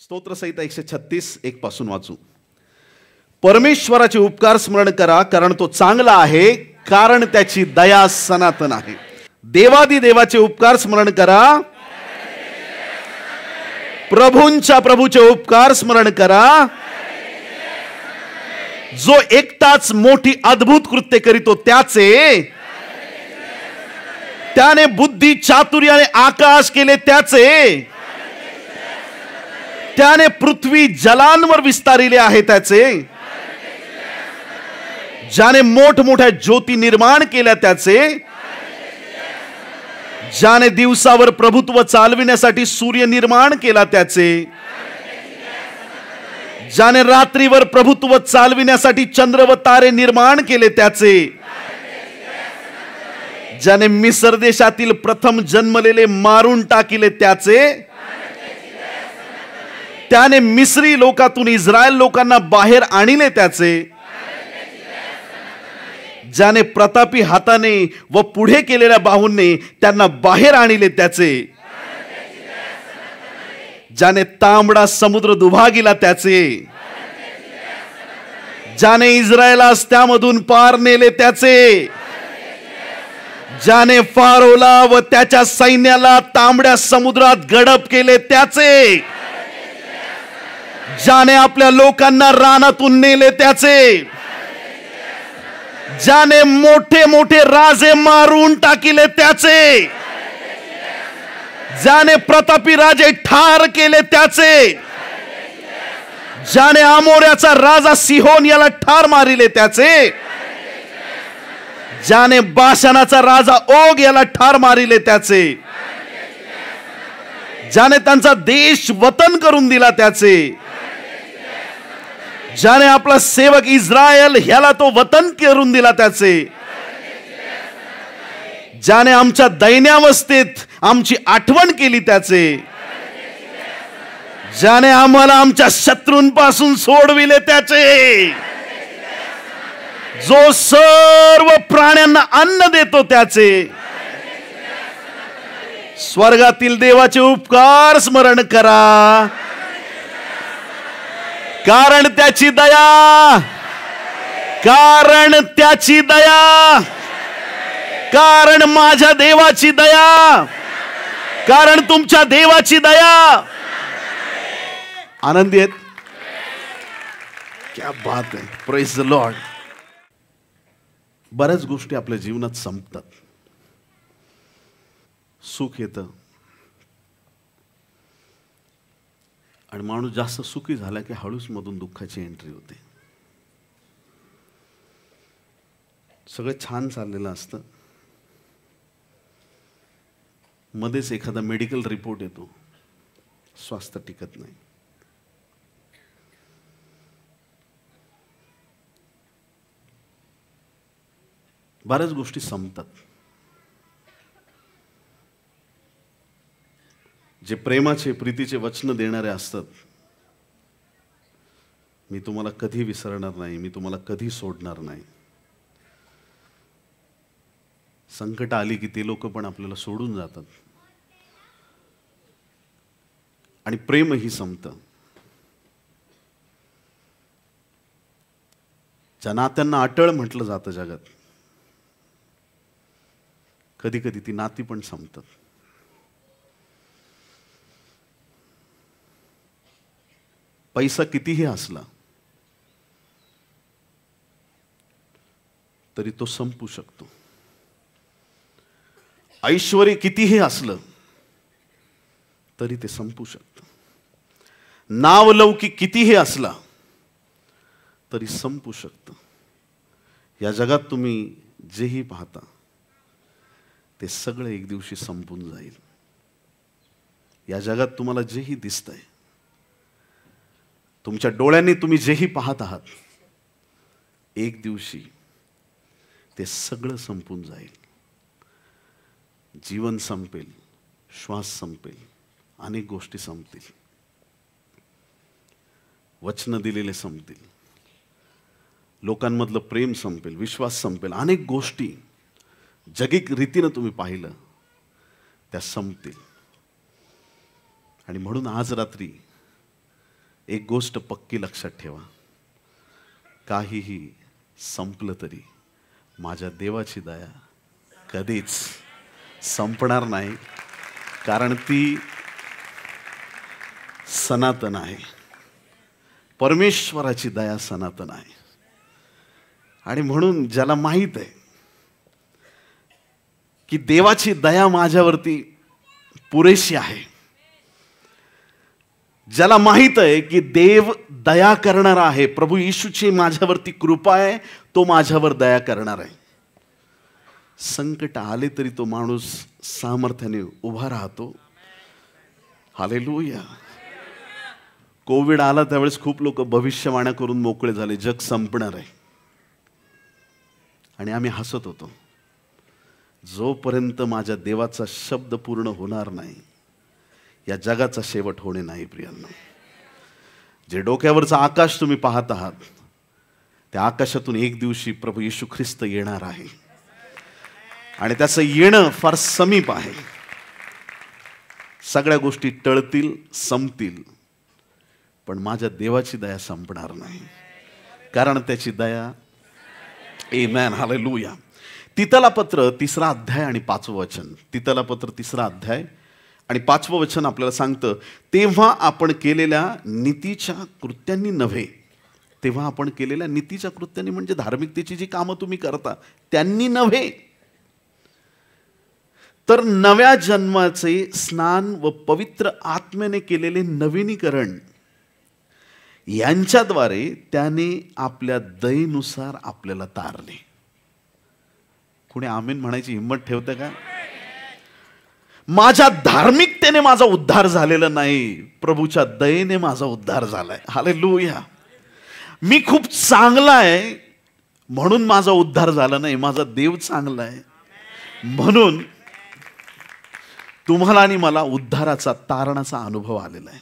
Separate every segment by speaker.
Speaker 1: स्तोत्रसहिता 136 1 पासून वाचू. परमेश्वराचे उपकार स्मरण करा, कारण तो चांगला आहे, कारण त्याची दया सनातन आहे. देवादी देवाचे उपकार स्मरण करा, प्रभूचे उपकार स्मरण करा, जो एकटाच मोठी अद्भुत कृत्य करीतो त्याचे, त्याने बुद्धी चातुर्याने आकाश केले त्याचे, त्याने पृथ्वी जलांवर विस्तारिले आहे त्याचे, ज्याने मोठमोठ्या ज्योती निर्माण केल्या त्याचे, ज्याने दिवसावर प्रभुत्व चालविण्यासाठी सूर्य निर्माण केला त्याचे, ज्याने रात्रीवर प्रभुत्व चालविण्यासाठी चंद्र व तारे निर्माण केले त्याचे, ज्याने मिस्र देशातील प्रथम जन्मलेले मारून टाकिले त्याचे, त्याने मिस्री लोकातून इस्रायल लोकांना बाहेर आणले त्याचे, ज्याने प्रतापी हाताने व पुढे केलेल्या बाहूंनी त्यांना बाहेर आणले त्याचे, ज्याने तांबडा समुद्र दुभागिला त्याचे, ज्याने इस्रायलास त्यामधून पार नेले त्याचे, ज्याने फारोला व त्याच्या सैन्याला तांबड्या समुद्रात गडप केले त्याचे, ज्याने आपल्या लोकांना रानातून नेले त्याचे, ज्याने मोठे मोठे राजे मारून टाकिले त्याचे, ज्याने प्रतापी राजे ठार केले त्याचे, ज्याने अमोऱ्याचा राजा सिहोन याला ठार मारिले त्याचे, ज्याने बाशानाचा राजा ओग याला ठार मारिले त्याचे, ज्याने त्यांचा देश वतन करून दिला त्याचे, ज्याने आपला सेवक इस्रायल ह्याला तो वतन करून दिला त्याचे, ज्याने आमच्या दैन्यावस्थेत आमची आठवण केली त्याचे, ज्याने आम्हाला आमच्या शत्रूंपासून सोडविले त्याचे, जो सर्व प्राण्यांना अन्न देतो त्याचे, स्वर्गातील देवाचे उपकार स्मरण करा, कारण त्याची दया, कारण त्याची दया, कारण माझ्या देवाची दया, कारण तुमच्या देवाची दया. आनंदी आहेत? क्या बात आहे. Praise the Lord. बऱ्याच गोष्टी आपल्या जीवनात संपतात. सुख येतं आणि माणूस जास्त सुखी झाला की हळूच मधून दुःखाची एंट्री होते. सगळं छान चाललेलं असतं, मध्येच एखादा मेडिकल रिपोर्ट येतो, स्वास्थ्य टिकत नाही. बऱ्याच गोष्टी संपतात. जे प्रेमाचे प्रीतीचे वचन देणारे असतात, मी तुम्हाला कधी विसरणार नाही, मी तुम्हाला कधी सोडणार नाही. संकट आली की ते लोक पण आपल्याला सोडून जातात आणि प्रेमही संपतं. ज्या नात्यांना अटळ म्हटलं जातं जगात, कधी कधी ती नाती पण संपतात. पैसा कितीही असला तरी तो संपू शकतो. ऐश्वर्य कितीही असलं तरी ते संपू शकतं. नावलौकिक कितीही असला तरी संपू शकतं. या जगात तुम्ही जेही पाहता ते सगळं एक दिवशी संपून जाईल. या जगात तुम्हाला जेही दिसतंय, तुमच्या डोळ्यांनी तुम्ही जेही पाहत आहात, एक दिवशी ते सगळं संपून जाईल. जीवन संपेल, श्वास संपेल, अनेक गोष्टी संपतील, वचन दिलेले संपतील, लोकांमधलं प्रेम संपेल, विश्वास संपेल, अनेक गोष्टी जगिक रीतीनं तुम्ही पाहिलं त्या संपतील. आणि म्हणून आज रात्री एक गोष्ट पक्की लक्षात ठेवा, काहीही संपलं तरी माझ्या देवाची दया कधीच संपणार नाही, कारण ती सनातन आहे. परमेश्वराची दया सनातन आहे. आणि म्हणून ज्याला माहित आहे की देवाची दया माझ्यावरती पुरेशी आहे, ज्याला माहित आहे की देव दया करणारा आहे, प्रभू येशूची माझ्यावरती कृपा आहे, तो माझ्यावर दया करणार आहे, संकट आले तरी तो माणूस सामर्थ्याने उभा राहतो. हालेलुया. कोविड आला त्यावेळेस खूप लोक भविष्यवाण्या करून मोकळे झाले, जग संपणार आहे. आणि आम्ही हसत होतो, जोपर्यंत माझ्या देवाचा शब्द पूर्ण होणार नाही, या जगाचा शेवट होणे नाही. प्रियांनो, जे डोक्यावरचं आकाश तुम्ही पाहत आहात, त्या आकाशातून एक दिवशी प्रभू येशू ख्रिस्त येणार आहे आणि त्याचं येणं फार समीप आहे. सगळ्या गोष्टी टळतील, संपतील, पण माझ्या देवाची दया संपणार नाही, कारण त्याची दया. आमेन. हालेलुया. तितलापत्र 3 अध्याय आणि 5वं वचन. तितलापत्र 3 अध्याय आणि 5वं वचन आपल्याला सांगतं, तेव्हा आपण केलेल्या नीतीच्या कृत्यांनी नव्हे. तेव्हा आपण केलेल्या नीतीच्या कृत्यांनी म्हणजे धार्मिकतेची जी कामं तुम्ही करता त्यांनी नव्हे, तर नव्या जन्माचे स्नान व पवित्र आत्म्याने केलेले नवीनीकरण यांच्याद्वारे त्याने आपल्या दयेनुसार आपल्याला तारले. कुणी आमीन म्हणायची हिंमत ठेवतं का? माझ्या धार्मिकतेने माझा उद्धार झालेला नाही, प्रभूच्या दयेने माझा उद्धार झालाय. हालेलुया. मी खूप चांगला आहे म्हणून माझा उद्धार झाला नाही, माझा देव चांगला आहे म्हणून तुम्हाला आणि मला उद्धाराचा, तारणाचा अनुभव आलेला आहे.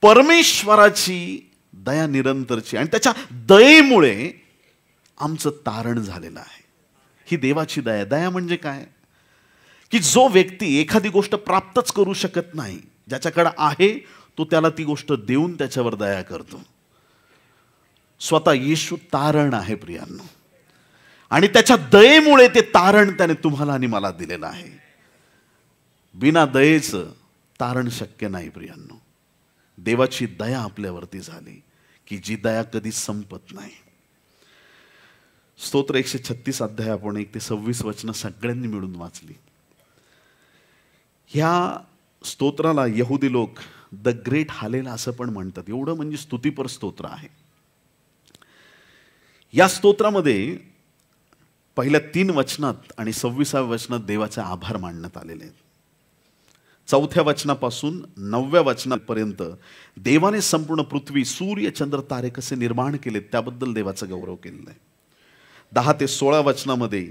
Speaker 1: परमेश्वराची दया निरंतरची, आणि त्याच्या दयेमुळे आमचं तारण झालेलं आहे. ही देवाची दया. दया म्हणजे काय? की जो व्यक्ती एखादी गोष्ट प्राप्तच करू शकत नाही, ज्याच्याकडे आहे तो त्याला ती गोष्ट देऊन त्याच्यावर दया करतो. स्वतः येशू तारण आहे प्रियांनो, आणि त्याच्या दयेमुळे ते तारण त्याने तुम्हाला आणि मला दिलेलं आहे. बिना दयेचं तारण शक्य नाही प्रियांनो. देवाची दया आपल्यावरती झाली की जी दया कधी संपत नाही. स्तोत्र 136 अध्याय आपण 1 ते 26 वचन सगळ्यांनी मिळून वाचली. ह्या स्तोत्राला यहुदी लोक द ग्रेट हालेल असं पण म्हणतात. एवढं म्हणजे स्तुतिपर स्तोत्र आहे. या स्तोत्रामध्ये पहिल्या 3 वचनात आणि 26व्या वचनात देवाचे आभार मानण्यात आलेले आहेत. 4थ्या वचनापासून 9व्या वचनापर्यंत देवाने संपूर्ण पृथ्वी, सूर्य, चंद्र, तारे कसे निर्माण केले त्याबद्दल देवाचा गौरव केलेला आहे. 10 ते 16 वचनामध्ये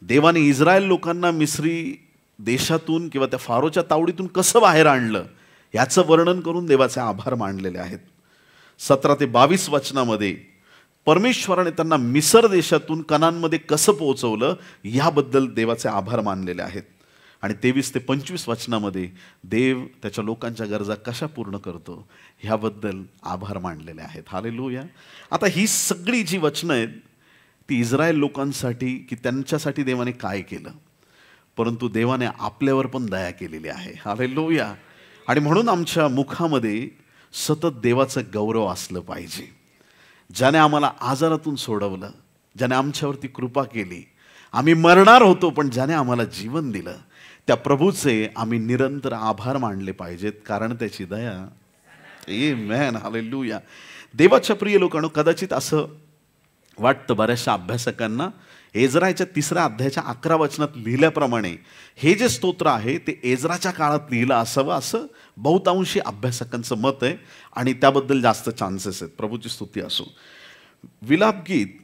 Speaker 1: देवाने इस्रायल लोकांना मिस्री देशातून किंवा त्या फारोच्या तावडीतून कसं बाहेर आणलं याचं वर्णन करून देवाचे आभार मानलेले आहेत. 17 ते 22 वचनामध्ये परमेश्वराने त्यांना मिसर देशातून कनानमध्ये कसं पोहोचवलं याबद्दल देवाचे आभार मानलेले आहेत. आणि 23 ते 25 वचनामध्ये देव त्याच्या लोकांच्या गरजा कशा पूर्ण करतो ह्याबद्दल आभार मानलेले आहेत. हालेलुया. आता ही सगळी जी वचनं आहेत ती इस्रायल लोकांसाठी, की त्यांच्यासाठी देवाने काय केलं, परंतु देवाने आपल्यावर पण दया केलेली आहे. हालेलुया. आणि म्हणून आमच्या मुखामध्ये सतत देवाचं गौरव असलं पाहिजे. ज्याने आम्हाला आजारातून सोडवलं, ज्याने आमच्यावरती कृपा केली, आम्ही मरणार होतो पण ज्याने आम्हाला जीवन दिलं, त्या प्रभूचे आम्ही निरंतर आभार मानले पाहिजेत, कारण त्याची दया. आमेन. हालेलुया. देवाच्या प्रिय लोकांनो, कदाचित असं वाटतं बऱ्याचशा अभ्यासकांना, एजराच्या 3ऱ्या अध्यायाच्या 11 वचनात लिहिल्याप्रमाणे हे जे स्तोत्र आहे ते एजराच्या काळात लिहिलं असावं असं बहुतांशी अभ्यासकांचं मत आहे, आणि त्याबद्दल जास्त चान्सेस आहेत. प्रभूची स्तुती असो. विलापगीत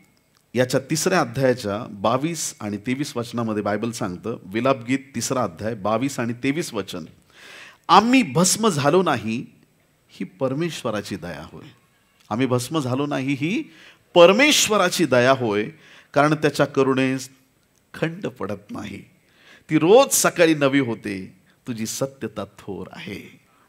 Speaker 1: याच्या 3ऱ्या अध्यायाच्या 22 आणि 23 वचनामध्ये बायबल सांगतं, विलापगीत 3रा अध्याय 22 आणि 23 वचन, आम्ही भस्म झालो नाही ही परमेश्वराची दया होय. आम्ही भस्म झालो नाही ही परमेश्वराची दया होय, कारण त्याच्या करुणेस खंड पडत नाही. ती रोज सकाळी नवी होते, तुझी सत्यता थोर आहे.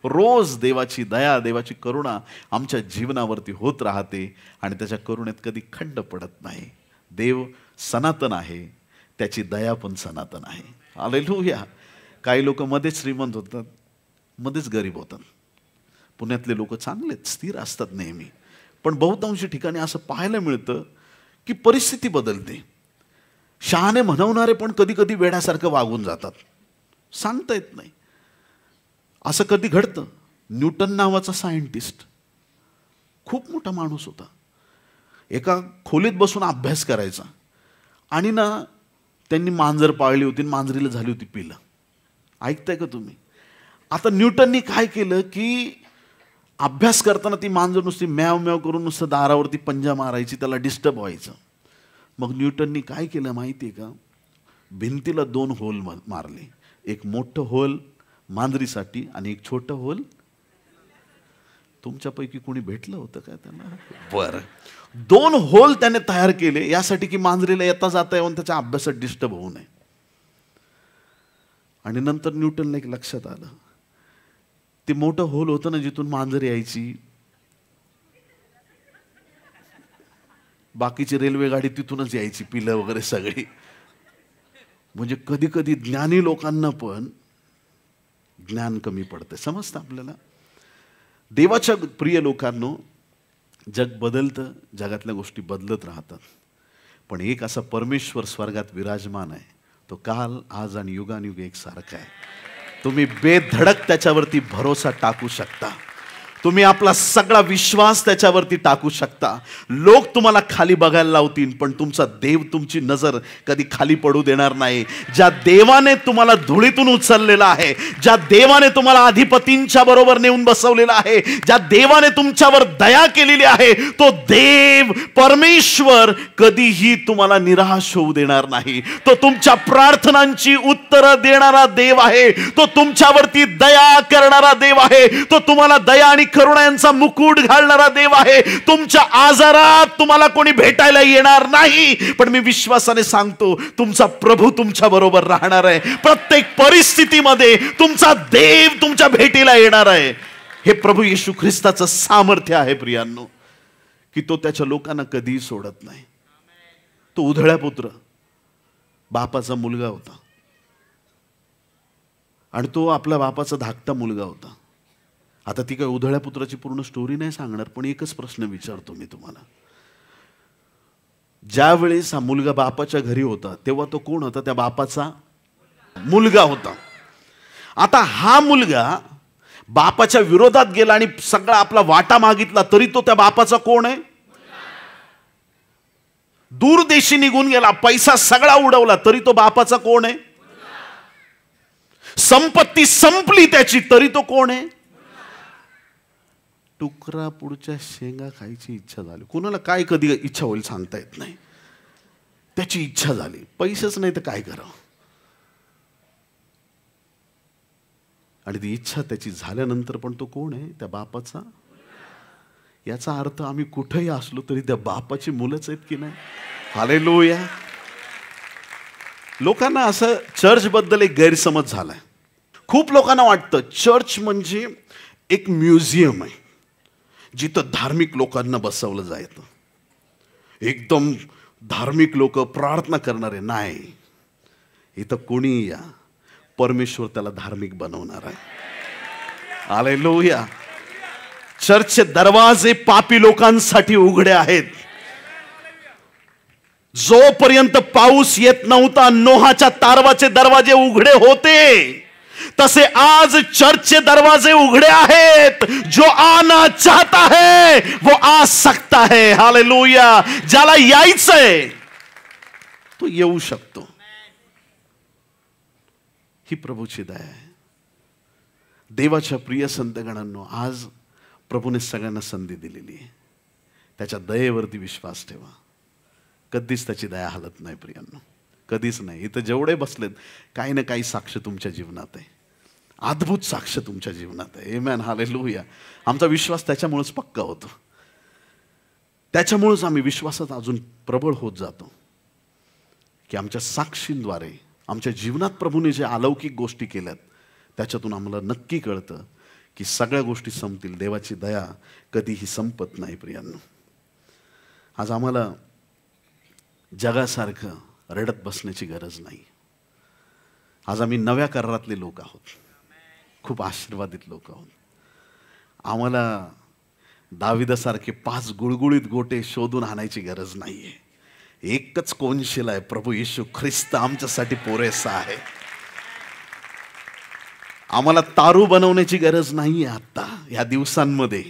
Speaker 1: रोज देवाची दया, देवाची करुणा आमच्या जीवनावरती होत राहते आणि त्याच्या करुणेत कधी खंड पडत नाही. देव सनातन आहे, त्याची दया पण सनातन आहे. हालेलुया. काही लोक मध्येच श्रीमंत होतात, मध्येच गरीब होतात. पुण्यातले लोक चांगलेच स्थिर असतात नेहमी, पण बहुतांशी ठिकाणी असं पाहायला मिळतं की परिस्थिती बदलते. शहाणे म्हणवणारे पण कधी कधी वेड्यासारखं वागून जातात, सांगता येत नाही. असं कधी घडतं. न्यूटन नावाचा सायंटिस्ट खूप मोठा माणूस होता. एका खोलीत बसून अभ्यास करायचा आणि ना त्यांनी मांजर पाळली होती, मांजरीला झाली होती पिलं. ऐकताय का तुम्ही? आता न्यूटननी काय केलं की अभ्यास करताना ती मांजर नुसती म्याव म्याव करून नुसतं दारावरती पंजा मारायची, त्याला डिस्टर्ब व्हायचं. मग न्यूटननी काय केलं माहिती आहे का? भिंतीला 2 होल मारले. एक मोठं होल मांजरीसाठी आणि एक छोटं होल. तुमच्यापैकी कोणी भेटलं होतं का त्यांना? बरं, 2 होल त्याने तयार केले यासाठी की मांजरीला येता जाता येऊन त्याच्या अभ्यासात डिस्टर्ब होऊ नये. आणि नंतर न्यूटनला एक लक्षात आलं, ते मोठं होल होतं ना जिथून मांजर यायची, बाकीची रेल्वे गाडी तिथूनच यायची, पिलं वगैरे सगळी. म्हणजे कधी कधी ज्ञानी लोकांना पण ज्ञान कमी पडते. समजतं आपल्याला? देवाच्या प्रिय लोकांनो, जग बदलतं, जगातल्या गोष्टी बदलत राहतात, पण एक असा परमेश्वर स्वर्गात विराजमान आहे, तो काल आज आणि युगानुयुग एकसारखा आहे. तुम्ही बेधडक त्याच्यावरती भरोसा टाकू शकता. तुम्ही आपला सगळा विश्वास त्याच्यावरती टाकू शकता. लोक तुम्हाला खाली बघायला लावतील, पण तुमचा देव तुमची नजर कधी खाली पडू देणार नाही. ज्या देवाने तुम्हाला धुळीतून उचललेला आहे, ज्या देवाने तुम्हाला अधिपतींच्या बरोबर नेऊन बसवलेला आहे, ज्या देवाने तुमच्यावर दया केलेली आहे, तो देव परमेश्वर कधीही तुम्हाला निराश होऊ देणार नाही. तो तुमच्या प्रार्थनांची उत्तरं देणारा देव आहे. तो तुमच्यावरती दया करणारा देव आहे. तो तुम्हाला दया आणि करुणा यांचा मुकुट घालणारा देव आहे. तुमच्या आजारात तुम्हाला कोणी भेटायला येणार नाही, पण मी विश्वासाने सांगतो, तुमचा प्रभू तुमच्या बरोबर राहणार आहे. प्रत्येक परिस्थितीमध्ये तुमचा देव तुमच्या भेटीला येणार आहे. हे प्रभू येशू ख्रिस्ताचं सामर्थ्य आहे प्रियांनो, की तो त्याच्या लोकांना कधीही सोडत नाही. तो उधळ्या पुत्र, बापाचा मुलगा होता आणि तो आपल्या बापाचा धाकटा मुलगा होता. आता ती काय उधळ्या पुत्राची पूर्ण स्टोरी नाही सांगणार, पण एकच प्रश्न विचारतो मी तुम्हाला. ज्या वेळेस हा मुलगा बापाच्या घरी होता तेव्हा तो कोण होता? त्या बापाचा मुलगा होता. आता हा मुलगा बापाच्या विरोधात गेला आणि सगळा आपला वाटा मागितला, तरी तो त्या बापाचा कोण आहे? दूर देशी निघून गेला, पैसा सगळा उडवला, तरी तो बापाचा कोण आहे? संपत्ती संपली त्याची, तरी तो कोण आहे? टुकरा पुढच्या शेंगा खायची इच्छा झाली. कोणाला काय कधी इच्छा होईल सांगता येत नाही. त्याची इच्छा झाली, पैसेच नाही तर काय करावं. आणि ती इच्छा त्याची झाल्यानंतर पण तो कोण आहे? त्या बापाचा. याचा अर्थ आम्ही कुठेही असलो तरी त्या बापाची मुलंच आहेत की नाही? हालेलुया. लोकांना असं चर्च बद्दल एक गैरसमज झालाय. खूप लोकांना वाटतं चर्च म्हणजे एक म्युझियम आहे जिथं धार्मिक लोकांना बसवलं जायचं. एकदम धार्मिक लोक प्रार्थना करणारे नाही. इथं कोणी या, परमेश्वर त्याला धार्मिक बनवणार आहे. हालेलुया. चर्चचे दरवाजे पापी लोकांसाठी उघडे आहेत. जोपर्यंत पाऊस येत नव्हता, नोहाच्या तारवाचे दरवाजे उघडे होते, तसे आज चर्चचे दरवाजे उघडे आहेत. जो आना चाहता है वो आ सकता है. हालेलुया. ज्याला यायचंय तो येऊ शकतो. ही प्रभूची दया आहे. देवाच्या प्रिय संतगणांनो, आज प्रभूने सगळ्यांना संधी दिलेली आहे. त्याच्या दयेवरती विश्वास ठेवा. कधीच त्याची दया हलत नाही प्रियांनो, कधीच नाही. इथं जेवढे बसलेत, काही ना काही साक्ष तुमच्या जीवनात आहे. अद्भुत साक्ष तुमच्या जीवनात आहे. आमेन. हालेलुया. आमचा विश्वास त्याच्यामुळेच पक्का होतो. त्याच्यामुळेच आम्ही विश्वासात अजून प्रबळ होत जातो, की आमच्या साक्षींद्वारे आमच्या जीवनात प्रभूने जे अलौकिक गोष्टी केल्यात त्याच्यातून आम्हाला नक्की कळतं की सगळ्या गोष्टी संपतील. देवाची दया कधीही संपत नाही प्रियांनो. आज आम्हाला जगासारखं रडत बसण्याची गरज नाही. आज आम्ही नव्या करारातले लोक आहोत, खूप आशीर्वादित लोक आहोत. आम्हाला दाविदासारखे 5 गुळगुळीत गोटे शोधून आणायची गरज नाहीये. एकच कोनशील आहे, प्रभू येशू ख्रिस्त आमच्यासाठी पुरेसा आहे. आम्हाला तारू बनवण्याची गरज नाहीये. आता या दिवसांमध्ये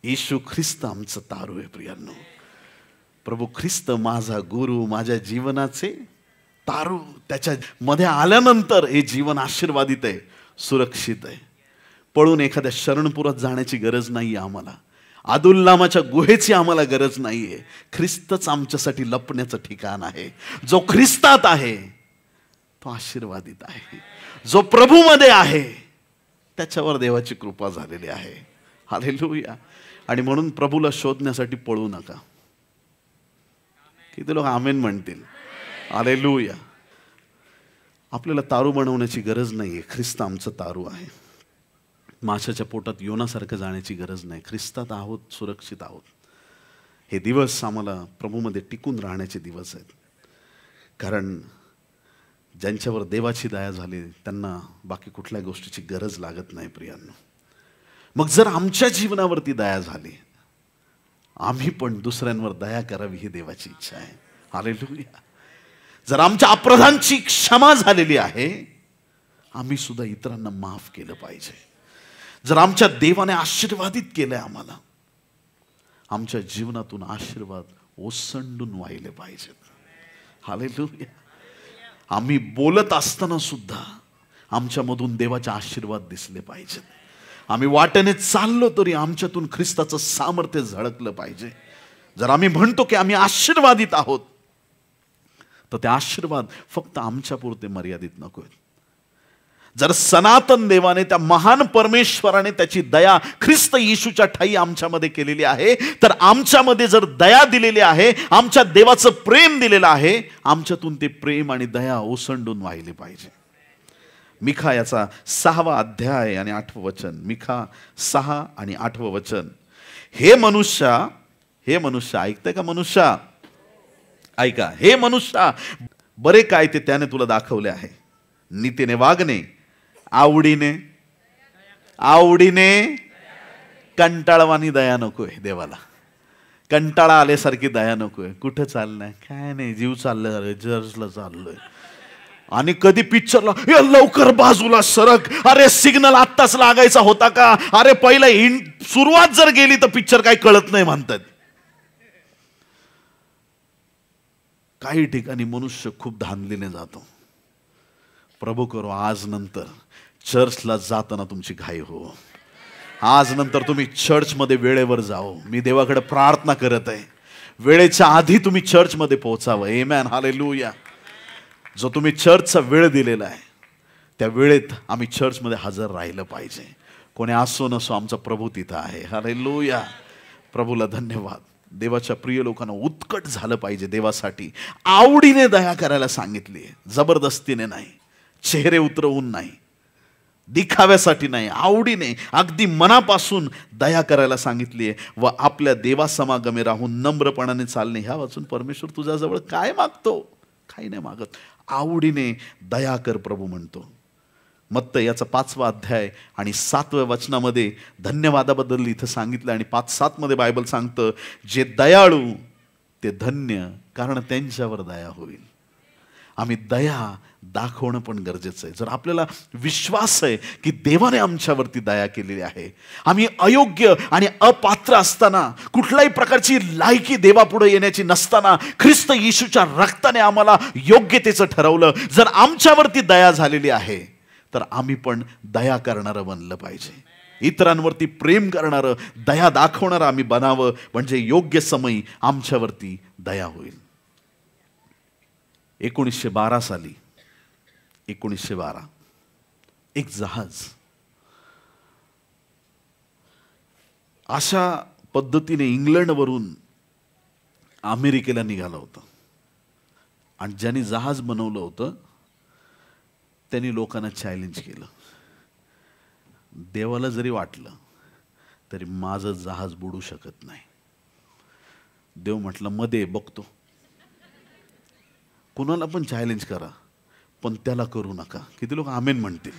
Speaker 1: येशू ख्रिस्त आमचं तारू आहे प्रियांनो. प्रभू ख्रिस्त माझा गुरु, माझ्या जीवनाचे तारू. त्याच्या मध्ये आल्यानंतर हे जीवन आशीर्वादित आहे, सुरक्षित आहे. पळून एखाद्या शरणपुरात जाण्याची गरज नाहीये आम्हाला. अदुल्लामाच्या गुहेची आम्हाला गरज नाहीये. ख्रिस्तच आमच्यासाठी लपण्याचं ठिकाण आहे. जो ख्रिस्तात आहे तो आशीर्वादित आहे. जो प्रभूमध्ये आहे त्याच्यावर देवाची कृपा झालेली आहे. हालेलुया. आणि म्हणून प्रभूला शोधण्यासाठी पळू नका. किती लोक आमेन म्हणतील? हालेलुया. आपल्याला तारू बनवण्याची गरज नाहीये. ख्रिस्त आमचं तारू आहे. माशाच्या पोटात योनासारखं जाण्याची गरज नाही. ख्रिस्तात आहोत, सुरक्षित आहोत. हे दिवस आम्हाला प्रभूमध्ये टिकून राहण्याचे दिवस आहेत. कारण ज्यांच्यावर देवाची दया झाली त्यांना बाकी कुठल्या गोष्टीची गरज लागत नाही प्रियांनो. मग जर आमच्या जीवनावरती दया झाली, आम्ही पण दुसऱ्यांवर दया करावी ही देवाची इच्छा आहे. हालेलुया. जर आमच्या अपराधांची क्षमा झालेली आहे, आम्ही सुद्धा इतरांना माफ केलं पाहिजे. जर आमच्या देवाने आशीर्वादित केलंय आम्हाला, आमच्या जीवनातून आशीर्वाद ओसंडून वाहिले पाहिजेत. हालेलुया. आम्ही बोलत असताना सुद्धा आमच्यामधून देवाचे आशीर्वाद दिसले पाहिजेत. आम्ही वाटेने चाललो तरी आमच्यातून ख्रिस्ताचं सामर्थ्य झळकलं पाहिजे. जर आम्ही म्हणतो की आम्ही आशीर्वादित आहोत, तर ते आशीर्वाद फक्त आमच्यापुरते मर्यादित नकोय. जर सनातन देवाने, त्या महान परमेश्वराने त्याची दया ख्रिस्त येशूच्या ठाई आमच्यामध्ये केलेली आहे, तर आमच्यामध्ये जर दया दिलेली आहे, आमच्या देवाचं प्रेम दिलेलं आहे, आमच्यातून ते प्रेम आणि दया ओसंडून वाहिले पाहिजे. मिखा याचा 6वा अध्याय आणि 8वं वचन. मिखा 6 आणि 8वं वचन. हे मनुष्य ऐकतंय का? मनुष्य ऐका. हे मनुष्य, बरे काय ते त्याने तुला दाखवले आहे. नीतीने वागणे, आवडीने कंटाळवानी दया नकोय देवाला. कंटाळा आल्यासारखी दया नकोय. कुठं चाललंय? काय नाही, जीव चाललाय, चर्चला चाललोय. आणि कधी पिक्चरला, लवकर बाजूला सरक, अरे सिग्नल आत्ताच लागायचा होता का? अरे पहिला सुरुवात जर गेली तर पिक्चर काही कळत नाही म्हणतात. काही ठिकाणी मनुष्य खूप धांदलीने जातो. प्रभू करो आज नंतर चर्चला जाताना तुमची घाई हो. आज नंतर तुम्ही चर्चमध्ये वेळेवर जाओ. मी देवाकडे प्रार्थना करत आहे, वेळेच्या आधी तुम्ही चर्चमध्ये पोहोचावं. आमेन. हालेलुया. जो तुम्ही चर्चचा वेळ दिलेला आहे, त्या वेळेत आम्ही चर्चमध्ये हजर राहिलं पाहिजे. कोणी असो नसो, आमचा प्रभू तिथं आहे. हालेलुया. प्रभूला धन्यवाद. देवाच्या प्रिय लोकांना उत्कट झालं पाहिजे देवासाठी. आवडीने दया करायला सांगितली, जबरदस्तीने नाही, चेहरे उतरवून नाही, दिखाव्यासाठी नाही, आवडीने अगदी मनापासून दया करायला सांगितली आहे. व आपल्या देवासमागमे राहून नम्रपणाने चालणे. ह्या वाचून परमेश्वर तुझ्याजवळ काय मागतो? काही नाही मागत. आवडीने दया कर प्रभू म्हणतो. मत्तई याचा 5वा अध्याय आणि 7व्या वचनामध्ये धन्यवादाबद्दल इथं सांगितलं. आणि 5:7 मध्ये बायबल सांगतं, जे दयाळू ते धन्य, कारण त्यांच्यावर दया होईल. आम्ही दया दाखवणं पण गरजेचं आहे. जर आपल्याला विश्वास आहे की देवाने आमच्यावरती दया केलेली आहे, आम्ही अयोग्य आणि अपात्र असताना, कुठल्याही प्रकारची लायकी देवापुढे येण्याची नसताना, ख्रिस्त येशूच्या रक्ताने आम्हाला योग्यतेचं ठरवलं. जर आमच्यावरती दया झालेली आहे, तर आम्ही पण दया करणारं बनलं पाहिजे. इतरांवरती प्रेम करणारं, दया दाखवणारं आम्ही बनावं. म्हणजे योग्य समयी आमच्यावरती दया होईल. 1912 साली 1912 एक जहाज अशा पद्धतीने इंग्लंडवरून अमेरिकेला निघालं होतं. आणि ज्यांनी जहाज बनवलं होतं त्यांनी लोकांना चॅलेंज केलं, देवाला जरी वाटलं तरी माझं जहाज बुडू शकत नाही. देव म्हटलं मध्ये बघतो. कुणाला पण चॅलेंज करा, पण त्याला करू नका. किती लोक आमेन म्हणतील?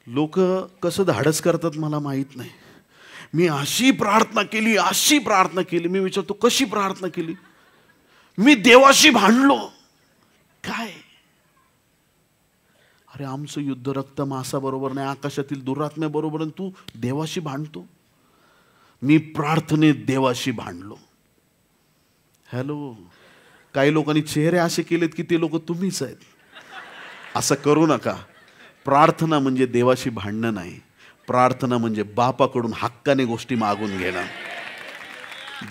Speaker 1: लोक कसं धाडस करतात मला माहित नाही. मी अशी प्रार्थना केली. मी विचारतो कशी प्रार्थना केली? मी देवाशी भांडलो. काय? अरे आमचं युद्ध रक्त मांसा बरोबर नाही, आकाशातील दुरात्म्या बरोबर, तू देवाशी भांडतो. मी प्रार्थनेत देवाशी भांडलो. हॅलो, काही लोकांनी चेहरे असे केलेत की ते लोक तुम्हीच आहेत. असं करू नका. प्रार्थना म्हणजे देवाशी भांडणं नाही. प्रार्थना म्हणजे बापाकडून हक्काने गोष्टी मागून घेणं.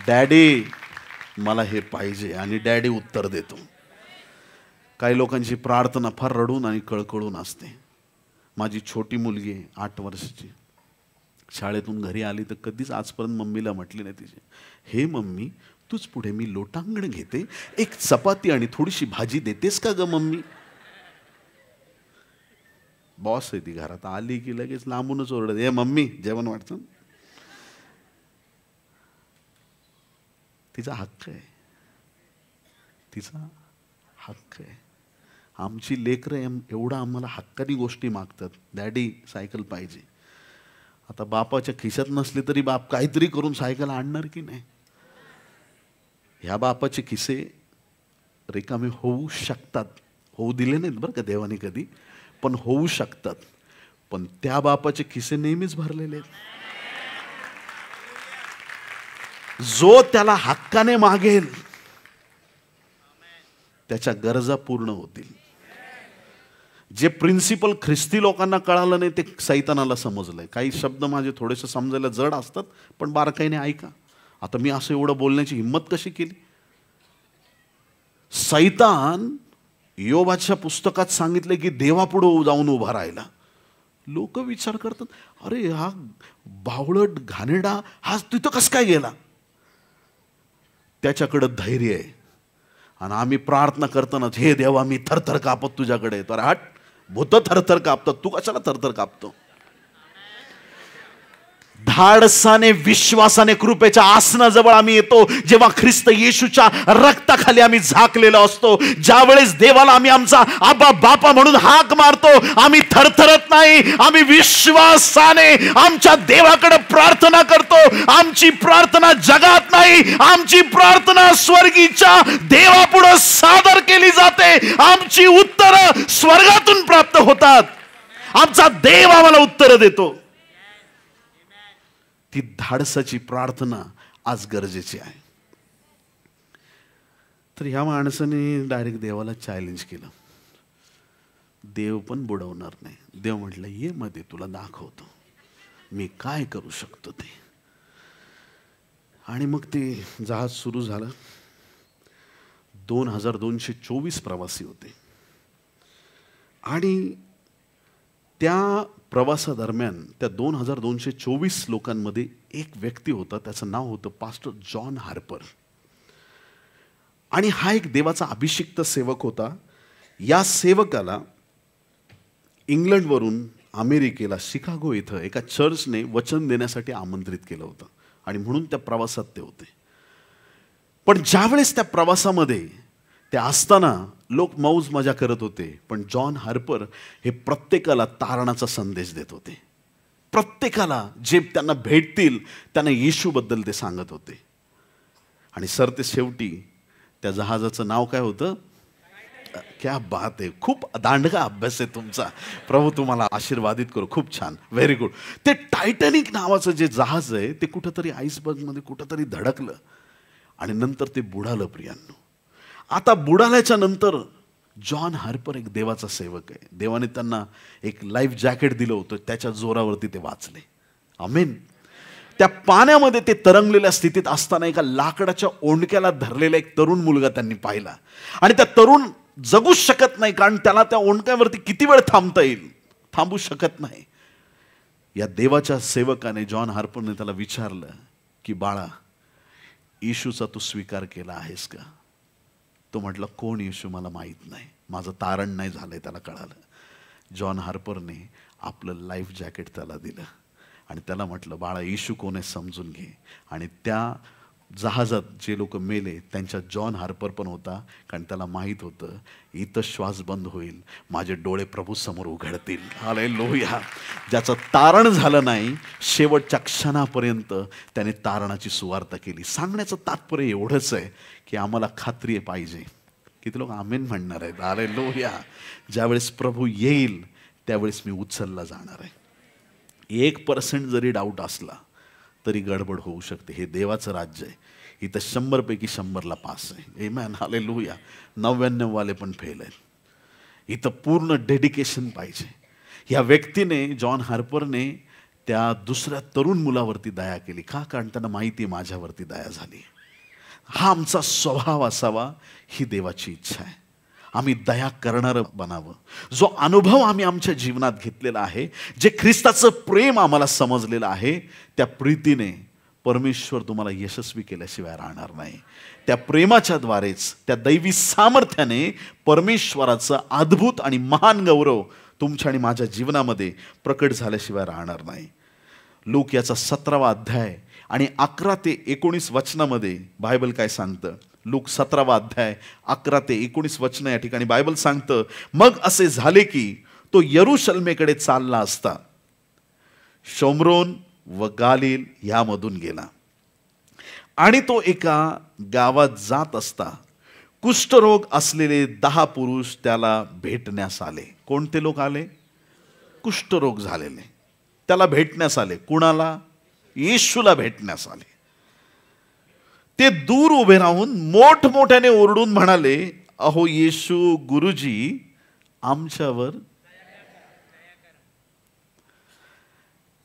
Speaker 1: डॅडी मला हे पाहिजे, आणि डॅडी उत्तर देतो. काही लोकांची प्रार्थना फार रडून आणि कळकळून असते. माझी छोटी मुलगी 8 वर्षाची, शाळेतून घरी आली तर कधीच आजपर्यंत मम्मीला म्हटली नाही तिचे, हे मम्मी तूच पुढे, मी लोटांगण घेते, एक चपाती आणि थोडीशी भाजी देतेस का ग मम्मी? बॉस आहे ती, घरात आली की लगेच लांबूनच ओरडत, हे मम्मी जेवण वाटतं. तिचा हक्क आहे, तिचा हक्क आहे. आमची लेकरं एवढं आम्हाला हक्कानी गोष्टी मागतात. डॅडी सायकल पाहिजे. आता बापाच्या खिशात नसली तरी बाप काहीतरी करून सायकल आणणार की नाही? ह्या बापाचे खिसे रिकामे होऊ शकतात. होऊ दिले नाहीत बरं का देवाने कधी, पण होऊ शकतात. पण त्या बापाचे खिसे नेहमीच भरलेले आहेत. जो त्याला हक्काने मागेल त्याच्या गरजा पूर्ण होतील. जे प्रिन्सिपल ख्रिस्ती लोकांना कळालं नाही ते सैतानाला समजलंय. काही शब्द माझे थोडेसे समजायला जड असतात, पण बारकाईने ऐका. आता मी असं एवढं बोलण्याची हिंमत कशी केली? सैतान योबाच्या पुस्तकात सांगितले की देवापुढे जाऊन उभा राहिला. लोक विचार करतात, अरे हा बावळट घाणेरडा हा तिथं कसं काय गेला? त्याच्याकडे धैर्य आहे. आणि आम्ही प्रार्थना करताना, हे देवा मी थरथर कापत तुझ्याकडे येतो. अरे हट, भूत थरथर कापतात, तू कशाला थरथर कापतो? धाडसाने विश्वासाने कृपेच्या आसनाजवळ आम्ही येतो जेव्हा ख्रिस्त येशूच्या रक्ताखाली आम्ही झाकलेलो असतो. ज्या वेळेस देवाला आम्ही आमचा आबा बापा म्हणून हाक मारतो, आम्ही थरथरत नाही, आम्ही विश्वासाने आमच्या देवाकडे प्रार्थना करतो. आमची प्रार्थना जगात नाही, आमची प्रार्थना स्वर्गीच्या देवापुढे सादर केली जाते. आमची उत्तरं स्वर्गातून प्राप्त होतात. आमचा देव आम्हाला उत्तर देतो. ती धाडसाची प्रार्थना आज गरजेची आहे. तर ह्या माणसाने डायरेक्ट देवाला चॅलेंज केलं. देव पण बुडवणार नाही. देव म्हटलं, ये मध्ये तुला दाखवतो मी काय करू शकतो ते. आणि मग ते जहाज सुरू झालं. 2224 प्रवासी होते. आणि त्या प्रवासादरम्यान त्या 2224 लोकांमध्ये एक व्यक्ती होता, त्याचं नाव होतं पास्टर जॉन हार्पर. आणि हा एक देवाचा अभिषिक्त सेवक होता. या सेवकाला इंग्लंडवरून अमेरिकेला शिकागो इथं एका चर्चने वचन देण्यासाठी आमंत्रित केलं होतं, आणि म्हणून त्या प्रवासात ते होते. पण ज्यावेळेस त्या प्रवासामध्ये ते असताना लोक मौज मजा करत होते, पण जॉन हार्पर हे प्रत्येकाला तारणाचा संदेश देत होते. प्रत्येकाला जे त्यांना भेटतील त्यांना येशूबद्दल ते सांगत होते. आणि सर ते शेवटी त्या जहाजाचं नाव काय होतं? क्या बात आहे, खूप दांडगा अभ्यास आहे तुमचा. प्रभू तुम्हाला आशीर्वादित करू. खूप छान, व्हेरी गुड. ते टायटॅनिक नावाचं जे जहाज आहे ते कुठंतरी आईसबर्गमध्ये कुठंतरी धडकलं आणि नंतर ते बुडालं. प्रियांनो, आता बुडाल्याच्या नंतर जॉन हार्पर एक देवाचा सेवक आहे. देवाने त्यांना एक लाईफ जॅकेट दिलं होतं, त्याच्या जोरावरती ते वाचले. आमेन. त्या पाण्यामध्ये ते तरंगलेल्या स्थितीत असताना एका लाकडाच्या ओंडक्याला धरलेला एक तरुण मुलगा त्यांनी पाहिला. आणि त्या तरुण जगूच शकत नाही, कारण त्याला त्या ओंडक्यावरती किती वेळ थांबता येईल, थांबू शकत नाही. या देवाच्या सेवकाने जॉन हार्परने त्याला विचारलं की बाळा, येशूचा तू स्वीकार केला आहेस का? तो म्हटला, कोण येशू मला माहीत नाही, माझं तारण नाही झालंय. त्याला कळालं. जॉन हार्परने आपलं लाईफ जॅकेट त्याला दिलं आणि त्याला म्हटलं, बाळा येशू कोण आहे समजून घे. आणि त्या जहाजात जे लोक मेले त्यांच्यात जॉन हार्पर पण होता, कारण त्याला माहीत होतं इथं श्वास बंद होईल, माझे डोळे प्रभू समोर उघडतील. हालेलुया. ज्याचं तारण झालं नाही शेवटच्या क्षणापर्यंत त्याने तारणाची सुवार्ता केली. सांगण्याचं तात्पर्य एवढंच आहे की आम्हाला खात्री पाहिजे. किती लोक आमेन म्हणणार आहेत? हालेलुया. ज्यावेळेस प्रभू येईल त्यावेळेस मी उचलला जाणार आहे. 1% जरी डाऊट असला तरी गडबड होऊ शकते. हे देवाचं राज्य आहे. इथं 100 पैकी 100ला पास आहे. आमेन. हालेलुया. 99 वाले पण फेल आहेत. इथं पूर्ण डेडिकेशन पाहिजे. या व्यक्तीने, जॉन हार्परने त्या दुसऱ्या तरुण मुलावरती दया केली. का? कारण त्यांना माहिती आहे माझ्यावरती दया झाली. हा आमचा स्वभाव असावा ही देवाची इच्छा आहे. आम्ही दया करणारं बनावं. जो अनुभव आम्ही आमच्या जीवनात घेतलेला आहे, जे ख्रिस्ताचं प्रेम आम्हाला समजलेलं आहे, त्या प्रीतीने परमेश्वर तुम्हाला यशस्वी केल्याशिवाय राहणार नाही. त्या प्रेमाच्या द्वारेच, त्या दैवी सामर्थ्याने परमेश्वराचं अद्भुत आणि महान गौरव तुमच्या आणि माझ्या जीवनामध्ये प्रकट झाल्याशिवाय राहणार नाही. लूक याचा 17वा अध्याय आणि 11 ते 19 वचनामध्ये बायबल काय सांगतं? लूक 17वा अध्याय 11 ते 19 वचन या ठिकाणी बायबल सांगतं, मग असे झाले की तो यरूशलेमेकडे चालला असता शोमरोन व गालील यामधून गेला. आणि तो एका गावात जात असता कुष्ठरोग असलेले 10 पुरुष त्याला भेटण्यास आले. कोणते लोक आले? कुष्ठरोग झालेले त्याला भेटण्यास आले. कुणाला? येशूला भेटण्यास आले. ते दूर उभे राहून मोठमोठ्याने ओरडून म्हणाले, अहो येशू गुरुजी, आमच्यावर.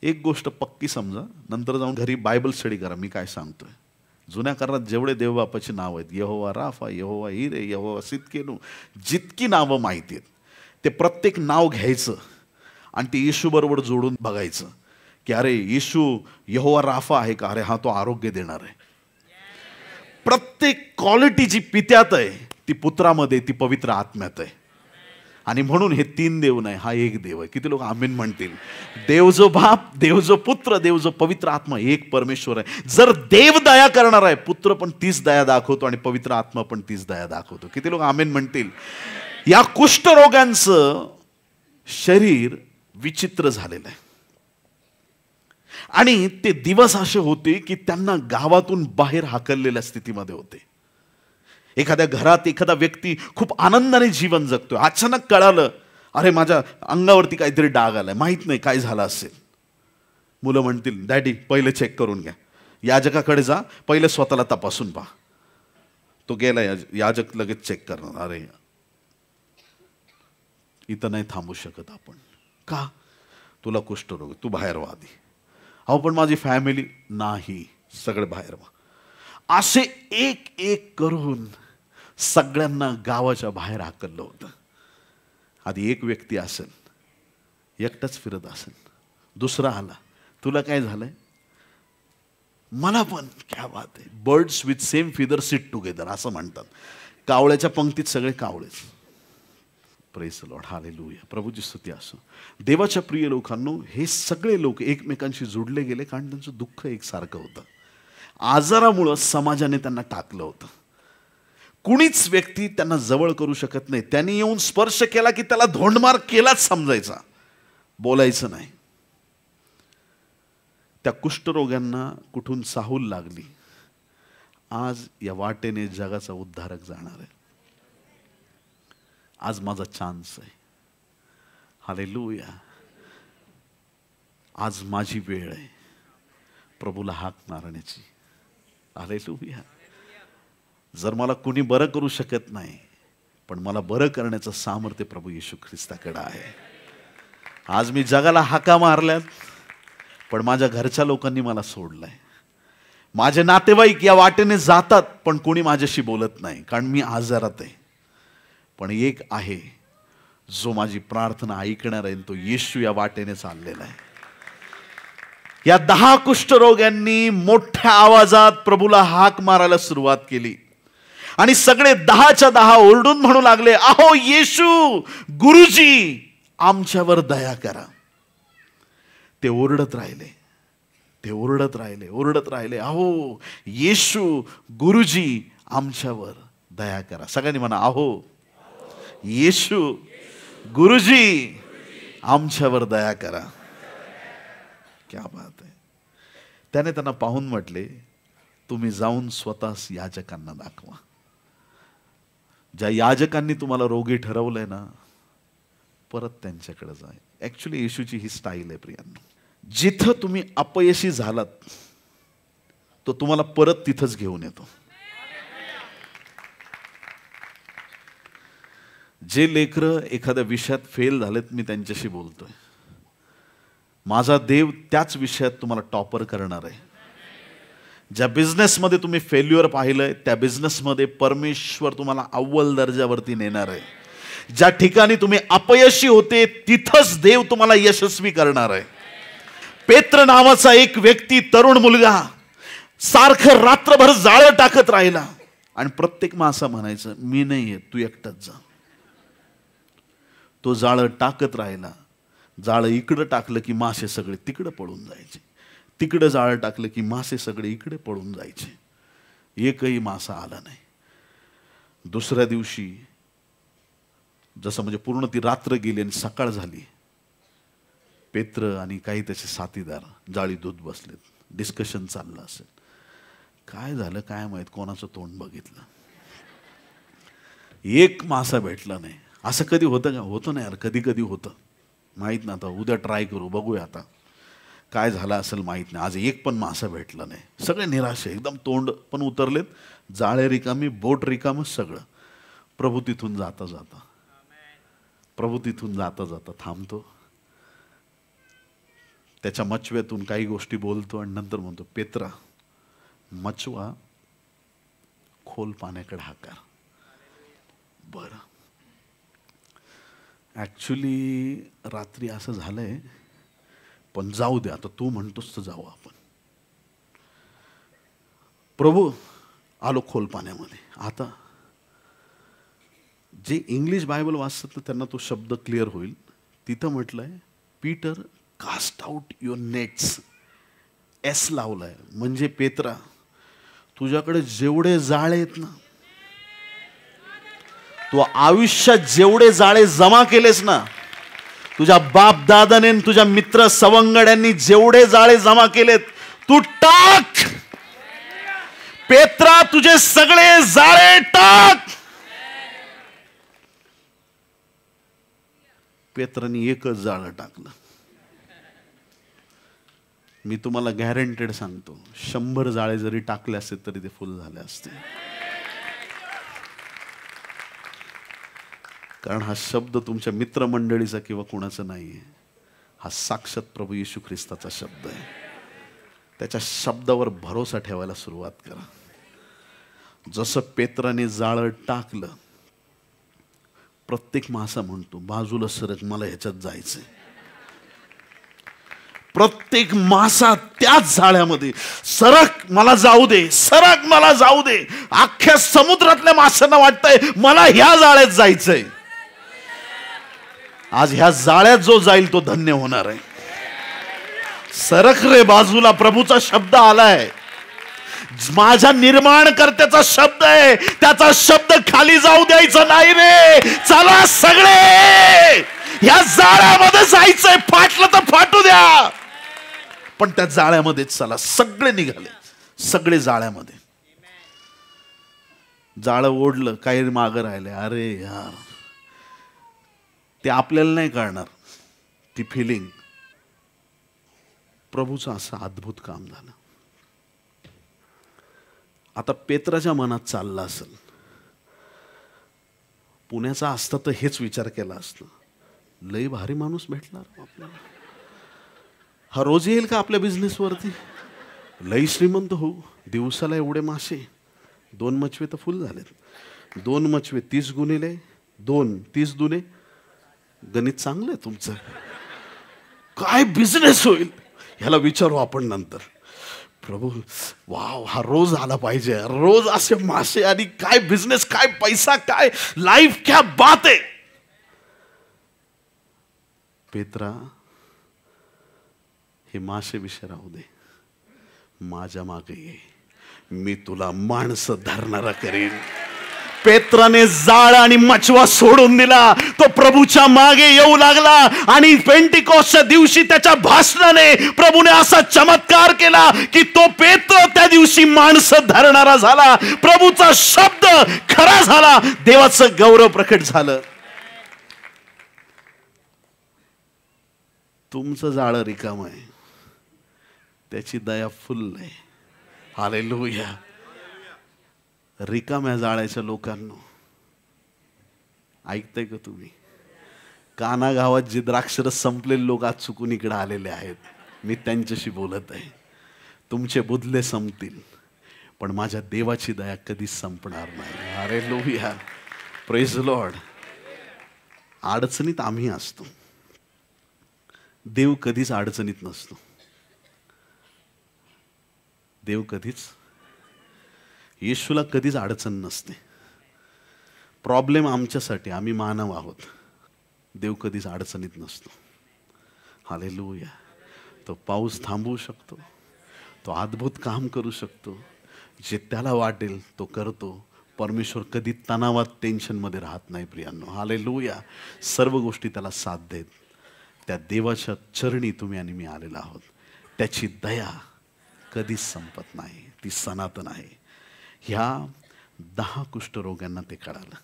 Speaker 1: एक गोष्ट पक्की समजा, नंतर जाऊन घरी बायबल स्टडी करा. मी काय सांगतोय, जुन्या करारात जेवढे देवबापाची नाव आहेत, यहोवा राफा, यहोवा हिरे, यहोवा सिदकेनू, जितकी नावं माहिती आहेत ते प्रत्येक नाव घ्यायचं आणि ते येशू बरोबर जोडून बघायचं की अरे येशू यहोवा राफा आहे का? अरे हा तो आरोग्य देणार आहे. प्रत्येक क्वालिटी जी पित्यात आहे ती पुत्रामध्ये, ती पवित्र आत्म्यात आहे. आणि म्हणून हे 3 देव नाही, हा एक देव आहे. किती लोक आमीन म्हणतील? देव जो बाप, देव जो पुत्र, देव जो पवित्र आत्मा, एक परमेश्वर आहे. जर देव दया करणार आहे, पुत्र पण तीच दया दाखवतो आणि पवित्र आत्मा पण तीच दया दाखवतो. किती लोक आमीन म्हणतील? या कुष्ठरोगांचं शरीर विचित्र झालेलं आहे आणि ते दिवस असे होते की त्यांना गावातून बाहेर हाकललेल्या स्थितीमध्ये होते. एखाद्या घरात एखादा व्यक्ती खूप आनंदाने जीवन जगतोय, अचानक कळालं अरे माझ्या अंगावरती काहीतरी डाग आलाय, माहित नाही काय झालं असेल. मुलं म्हणतील, डॅडी पहिले चेक करून घ्या, याजकाकडे जा, पहिले स्वतःला तपासून पहा. तो गेला, याजक लगेच चेक करणार. अरे इथं नाही थांबू शकत आपण. का? तुला कुष्ठरोग, तू बाहेर व्हा आधी. अहो पण माझी फॅमिली नाही, सगळे बाहेर व्हा. असे एक एक करून सगळ्यांना गावाच्या बाहेर हाकललं होतं. आधी एक व्यक्ती असेल, एकटाच फिरत असेल, दुसरा आला, तुला काय झालंय? मला पण. क्या बात आहे. Birds with same feather sit together असं म्हणतात. कावळ्याच्या पंक्तीत सगळे कावळेच. Praise the Lord. हालेलुया. प्रभूची स्तुती असो. देवाच्या प्रिय लोकांनो, हे सगळे लोक एकमेकांशी जोडले गेले कारण त्यांचं दुःख एकसारखं होतं. आजारामुळं समाजाने त्यांना टाकलं होतं. कुणीच व्यक्ती त्यांना जवळ करू शकत नाही. त्यांनी येऊन स्पर्श केला की त्याला धोंडमार केलाच समजायचा, बोलायचं नाही. त्या कुष्ठरोग्यांना कुठून चाहूल लागली. आज या वाटेने जगाचा उद्धारक जाणार आहे. आज माझा चान्स आहे. हालेलुया. आज माझी वेळ आहे प्रभूला हाक मारण्याची. हालेलुया. जर मला कुणी बरं करू शकत नाही, पण मला बरं करण्याचं सामर्थ्य प्रभू येशू ख्रिस्ताकडे आहे. आज मी जगाला हाका मारल्यात, पण माझ्या घरच्या लोकांनी मला सोडलंय. माझे नातेवाईक या वाटेने जातात, पण कोणी माझ्याशी बोलत नाही कारण मी आजारात आहे. पण एक आहे जो माझी प्रार्थना ऐकणार आहे, तो येशू या वाटेने चाललेला आहे. या 10 कुष्ठरोग्यांनी मोठ्या आवाजात प्रभूला हाक मारायला सुरुवात केली आणि सगळे 10च्या 10 ओरडून म्हणू लागले, अहो येशू गुरुजी, आमच्यावर दया करा. ते ओरडत राहिले, ते ओरडत राहिले, ओरडत राहिले, अहो येशू गुरुजी आमच्यावर दया करा. सगळ्यांनी म्हणा, अहो येशू गुरुजी आमच्यावर दया करा. क्या बात आहे. त्याने त्यांना पाहून म्हटले, तुम्ही जाऊन स्वतःच याजकांना दाखवा. ज्या याजकांनी तुम्हाला रोगी ठरवलंय ना, परत त्यांच्याकडे जाय. ऍक्च्युली येशूची ही स्टाईल आहे प्रियांनो. जिथं तुम्ही अपयशी झालात तो तुम्हाला परत तिथंच घेऊन येतो. जे लेकरं एखाद्या विषयात फेल झालेत, मी त्यांच्याशी बोलतोय. माझा देव त्याच विषयात तुम्हाला टॉपर करणार आहे. ज्या बिझनेसमध्ये तुम्ही फेल्युअर पाहिलंय, त्या बिझनेसमध्ये परमेश्वर तुम्हाला अव्वल दर्जावरती नेणार आहे. ज्या ठिकाणी तुम्ही अपयशी होते, तिथंच देव तुम्हाला यशस्वी करणार आहे. पेत्र नावाचा एक व्यक्ती, तरुण मुलगा, सारखं रात्रभर जाळं टाकत राहिला आणि प्रत्येक मासा म्हणायचं, मी नाही येत, तू एकटाच जा. तो जाळं टाकत राहिला. जाळं इकडं टाकलं की मासे सगळे तिकडं पळून जायचे, तिकडं जाळं टाकलं की मासे सगळे इकडे पळून जायचे. एकही मासा आला नाही. दुसऱ्या दिवशी जसं म्हणजे पूर्ण ती रात्र गेली आणि सकाळ झाली, पेत्र आणि काही त्याचे साथीदार जाळी दूध बसलेत. डिस्कशन चाललं असेल, काय झालं काय माहित, कोणाचं तोंड बघितलं, एक मासा भेटला नाही. असं कधी होतं का? होतं नाही यार, कधी कधी होतं, माहीत नाही. आता उद्या ट्राय करू, बघूया आता काय झालं असेल, माहीत नाही. आज एक पण मासा भेटला नाही. सगळे निराश, एकदम तोंड पण उतरलेत, जाळे रिकामी, बोट रिकाम, सगळं. प्रभू तिथून जाता जाता प्रभू तिथून जाता जाता थांबतो. त्याच्या मचव्यातून काही गोष्टी बोलतो आणि नंतर म्हणतो, पेत्रा, मचवा खोल पाण्याकडे हाकार. बरं, ॲक्च्युली रात्री असं झालंय, पण जाऊ दे, आता तू म्हणतोस तर जाऊ आपण. प्रभू आलो खोल पाण्यामध्ये. आता जे इंग्लिश बायबल वाचतात त्यांना तो शब्द क्लिअर होईल. तिथं म्हटलंय, Peter cast out your nets. S लावलाय, म्हणजे पेत्रा, तुझ्याकडे जेवढे जाळे आहेत ना, तू आयुष्यात जेवढे जाळे जमा केलेस ना, तुझ्या बाप दादाने, तुझ्या मित्र सवंगड्यांनी जेवढे जाळे जमा केलेत, तू टाक. पेत्रा, तुझे सगळे जाळे टाक. पेत्राने एकच जाळं टाकलं. मी तुम्हाला गॅरंटेड सांगतो, 100 जाळे जरी टाकले असते तरी ते फुल झाले असते. कारण हा शब्द तुमच्या मित्रमंडळीचा किंवा कुणाचा नाहीये. हा साक्षात प्रभू येशू ख्रिस्ताचा शब्द आहे. त्याच्या शब्दावर भरोसा ठेवायला सुरुवात करा. जसं पेत्राने जाळं टाकलं, प्रत्येक मासा म्हणतो, बाजूला सरक, मला ह्याच्यात जायचंय. प्रत्येक मासा त्याच जाळ्यामध्ये, सरक, मला जाऊ दे, सरक, मला जाऊ दे. अख्ख्या समुद्रातल्या माशांना वाटतंय मला ह्या जाळ्यात जायचंय. आज ह्या जाळ्यात जो जाईल तो धन्य होणार आहे. सरक रे बाजूला, प्रभूचा शब्द आलाय. माझ्या निर्माणकर्त्याचा शब्द आहे, त्याचा शब्द खाली जाऊ द्यायचा नाही रे. चला सगळे ह्या जाळ्यामध्ये जायचंय, फाटलं तर फाटू द्या, पण त्या जाळ्यामध्येच चला. सगळे निघाले, सगळे जाळ्यामध्ये. जाळं ओढलं, काही मागं राहिले. अरे यार, ते आपल्याला नाही कळणार ती फिलिंग. प्रभूचं असं अद्भुत काम झालं. आता पेत्राच्या मनात चाललं असेल, पुण्याचा असता तर हेच विचार केला असता, लई भारी माणूस भेटणार आपल्याला, हा रोज येईल का आपल्या बिझनेसवरती, लई श्रीमंत होऊ, दिवसाला एवढे मासे, 2 मचवे तर फुल झालेत. 2 मचवे 30 गुणिले 2, 30 दुने, गणित चांगलं आहे तुमचं. काय बिझनेस होईल ह्याला विचारू आपण नंतर. प्रभू, वाव, हा रोज आला पाहिजे, रोज असे मासे, आणि काय बिझनेस, काय पैसा, काय लाईफ, क्या बात आहे. पेत्रा, हे मासे विषय राहू दे, माझ्या मागे ये, मी तुला माणसं धरणारा करेन. पेत्राने जाळ आणि मचवा सोडून दिला. तो प्रभूच्या मागे येऊ लागला आणि पेंटिकॉस्टच्या दिवशी त्याच्या भाषणाने प्रभूने असा चमत्कार केला की तो पेत्र त्या दिवशी माणसं धरणारा झाला. प्रभूचा शब्द खरा झाला. देवाचं गौरव प्रकट झालं. तुमचं जाळं रिकाम आहे, त्याची दया फुल आहे. हालेलुया. रिकाम्या जाळ्याच्या लोकांनो, ऐकताय का तुम्ही? काना गावात जे द्राक्षरस संपलेले लोक आज चुकून इकडे आलेले आहेत, मी त्यांच्याशी बोलत आहे. तुमचे बुधले संपतील, पण माझ्या देवाची दया कधीच संपणार नाही. हालेलुया. Praise Lord. अडचणीत आम्ही असतो, देव कधीच अडचणीत नसतो. देव कधीच, येशूला कधीच अडचण नसते. प्रॉब्लेम आमच्यासाठी, आम्ही मानव आहोत. देव कधीच अडचणीत नसतो. हालेलुया. तो पाऊस थांबवू शकतो, तो अद्भुत काम करू शकतो, जे त्याला वाटेल तो करतो. परमेश्वर कधी तणावात, टेन्शनमध्ये राहत नाही प्रियांनो. हालेलुया. सर्व गोष्टी त्याला साथ देत. त्या देवाच्या चरणी तुम्ही आणि मी आलेला आहोत. त्याची दया कधीच संपत नाही, ती सनातन आहे. ह्या 10 कुष्ठरोग्यांना ते कळालं.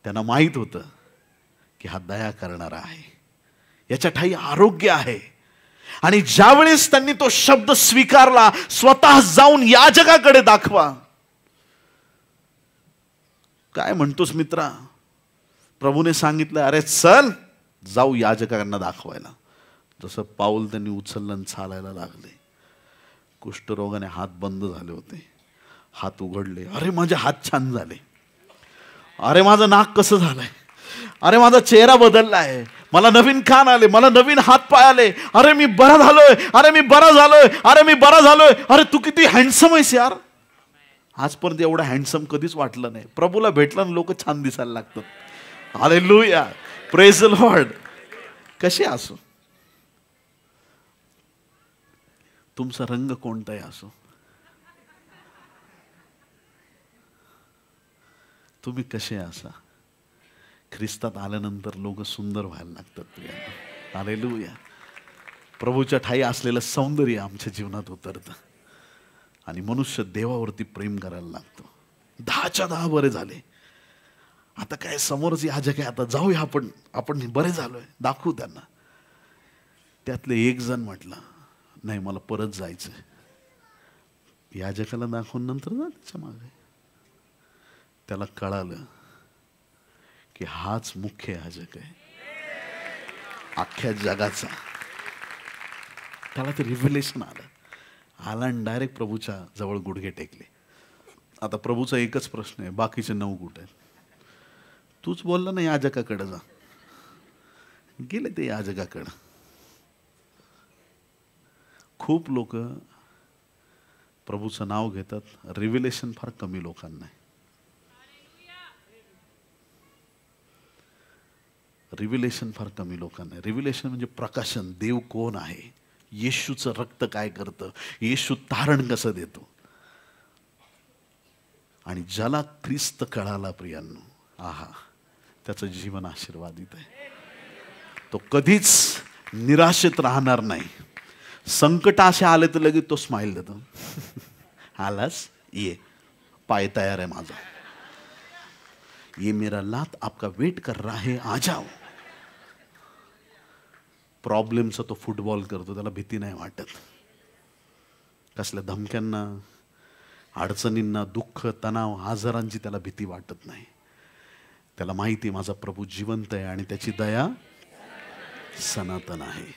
Speaker 1: त्यांना माहीत होतं की हा दया करणारा आहे, याच्या ठाई आरोग्य आहे. आणि ज्यावेळेस त्यांनी तो शब्द स्वीकारला, स्वतः जाऊन याजकाकडे दाखवा. काय म्हणतोस मित्रा? प्रभूने सांगितलं, अरे चल जाऊ याजकांना दाखवायला. जसं पाऊल त्यांनी उचललं आणि चालायला लागले. कुष्ठरोगाने हात बंद झाले होते, हात उघडले. अरे माझे हात छान झाले, अरे माझं नाक कसं झालंय, अरे माझा चेहरा बदललाय, मला नवीन कान आले, मला नवीन हात पाय आले, अरे मी बरा झालोय, अरे मी बरा झालोय, अरे मी बरा झालोय. अरे तू किती हँडसम आहेस यार. आजपर्यंत एवढं हँडसम कधीच वाटलं नाही. प्रभूला भेटलं लोक छान दिसायला लागतात. हालेलुया. Praise the Lord. कसे असो, तुमचा रंग कोणताही असो, तुम्ही कसे असा, ख्रिस्तात आल्यानंतर लोक सुंदर व्हायला लागतात प्रियांनो. हालेलुया. प्रभूच्या ठाई असलेलं सौंदर्य आमच्या जीवनात उतरतं आणि मनुष्य देवावरती प्रेम करायला लागतो. 10च्या 10 बरे झाले. आता काय समोरच याजक आहे, आता जाऊया आपण बरे झालोय, दाखवू त्यांना. त्यातले एक जण म्हटला, नाही मला परत जायचंय. याजकाला दाखवून नंतर जा त्याच्या मागे. त्याला कळालं की हाच मुख्य याजक आहे अख्ख्या जगाचा. त्याला ते रिव्हिलेशन आला आणि डायरेक्ट प्रभूच्या जवळ गुडघे टेकले. आता प्रभूचा एकच प्रश्न आहे, बाकीचे 9 कुठे आहेत? तूच बोलला ना याजकाकडे जा. गेले ते याजकाकडे. खूप लोक प्रभूचं नाव घेतात, रिव्हिलेशन फार कमी लोकांना आहे. रिव्हिलेशन फार कमी लोकांना आहे. रिव्हिलेशन म्हणजे प्रकाशन. देव कोण आहे, येशूचं रक्त काय करतं, येशू तारण कसं देतो. आणि ज्याला ख्रिस्त कळाला प्रियांनो, आहा, त्याचं जीवन आशीर्वादित आहे. तो कधीच निराशेत राहणार नाही. संकट असे आले तर लगेच तो स्माइल देतो. आलास, ये, पाय तयार आहे माझा, ये मेरा लात आपका वेट कर रहा है, आ जाओ. प्रॉब्लेमचा तो फुटबॉल करतो, त्याला भीती नाही वाटत. कसल्या धमक्यांना, अडचणींना, दुःख, तणाव, आजारांची त्याला भीती वाटत नाही. त्याला माहिती माझा प्रभू जिवंत आहे आणि त्याची दया सनातन आहे.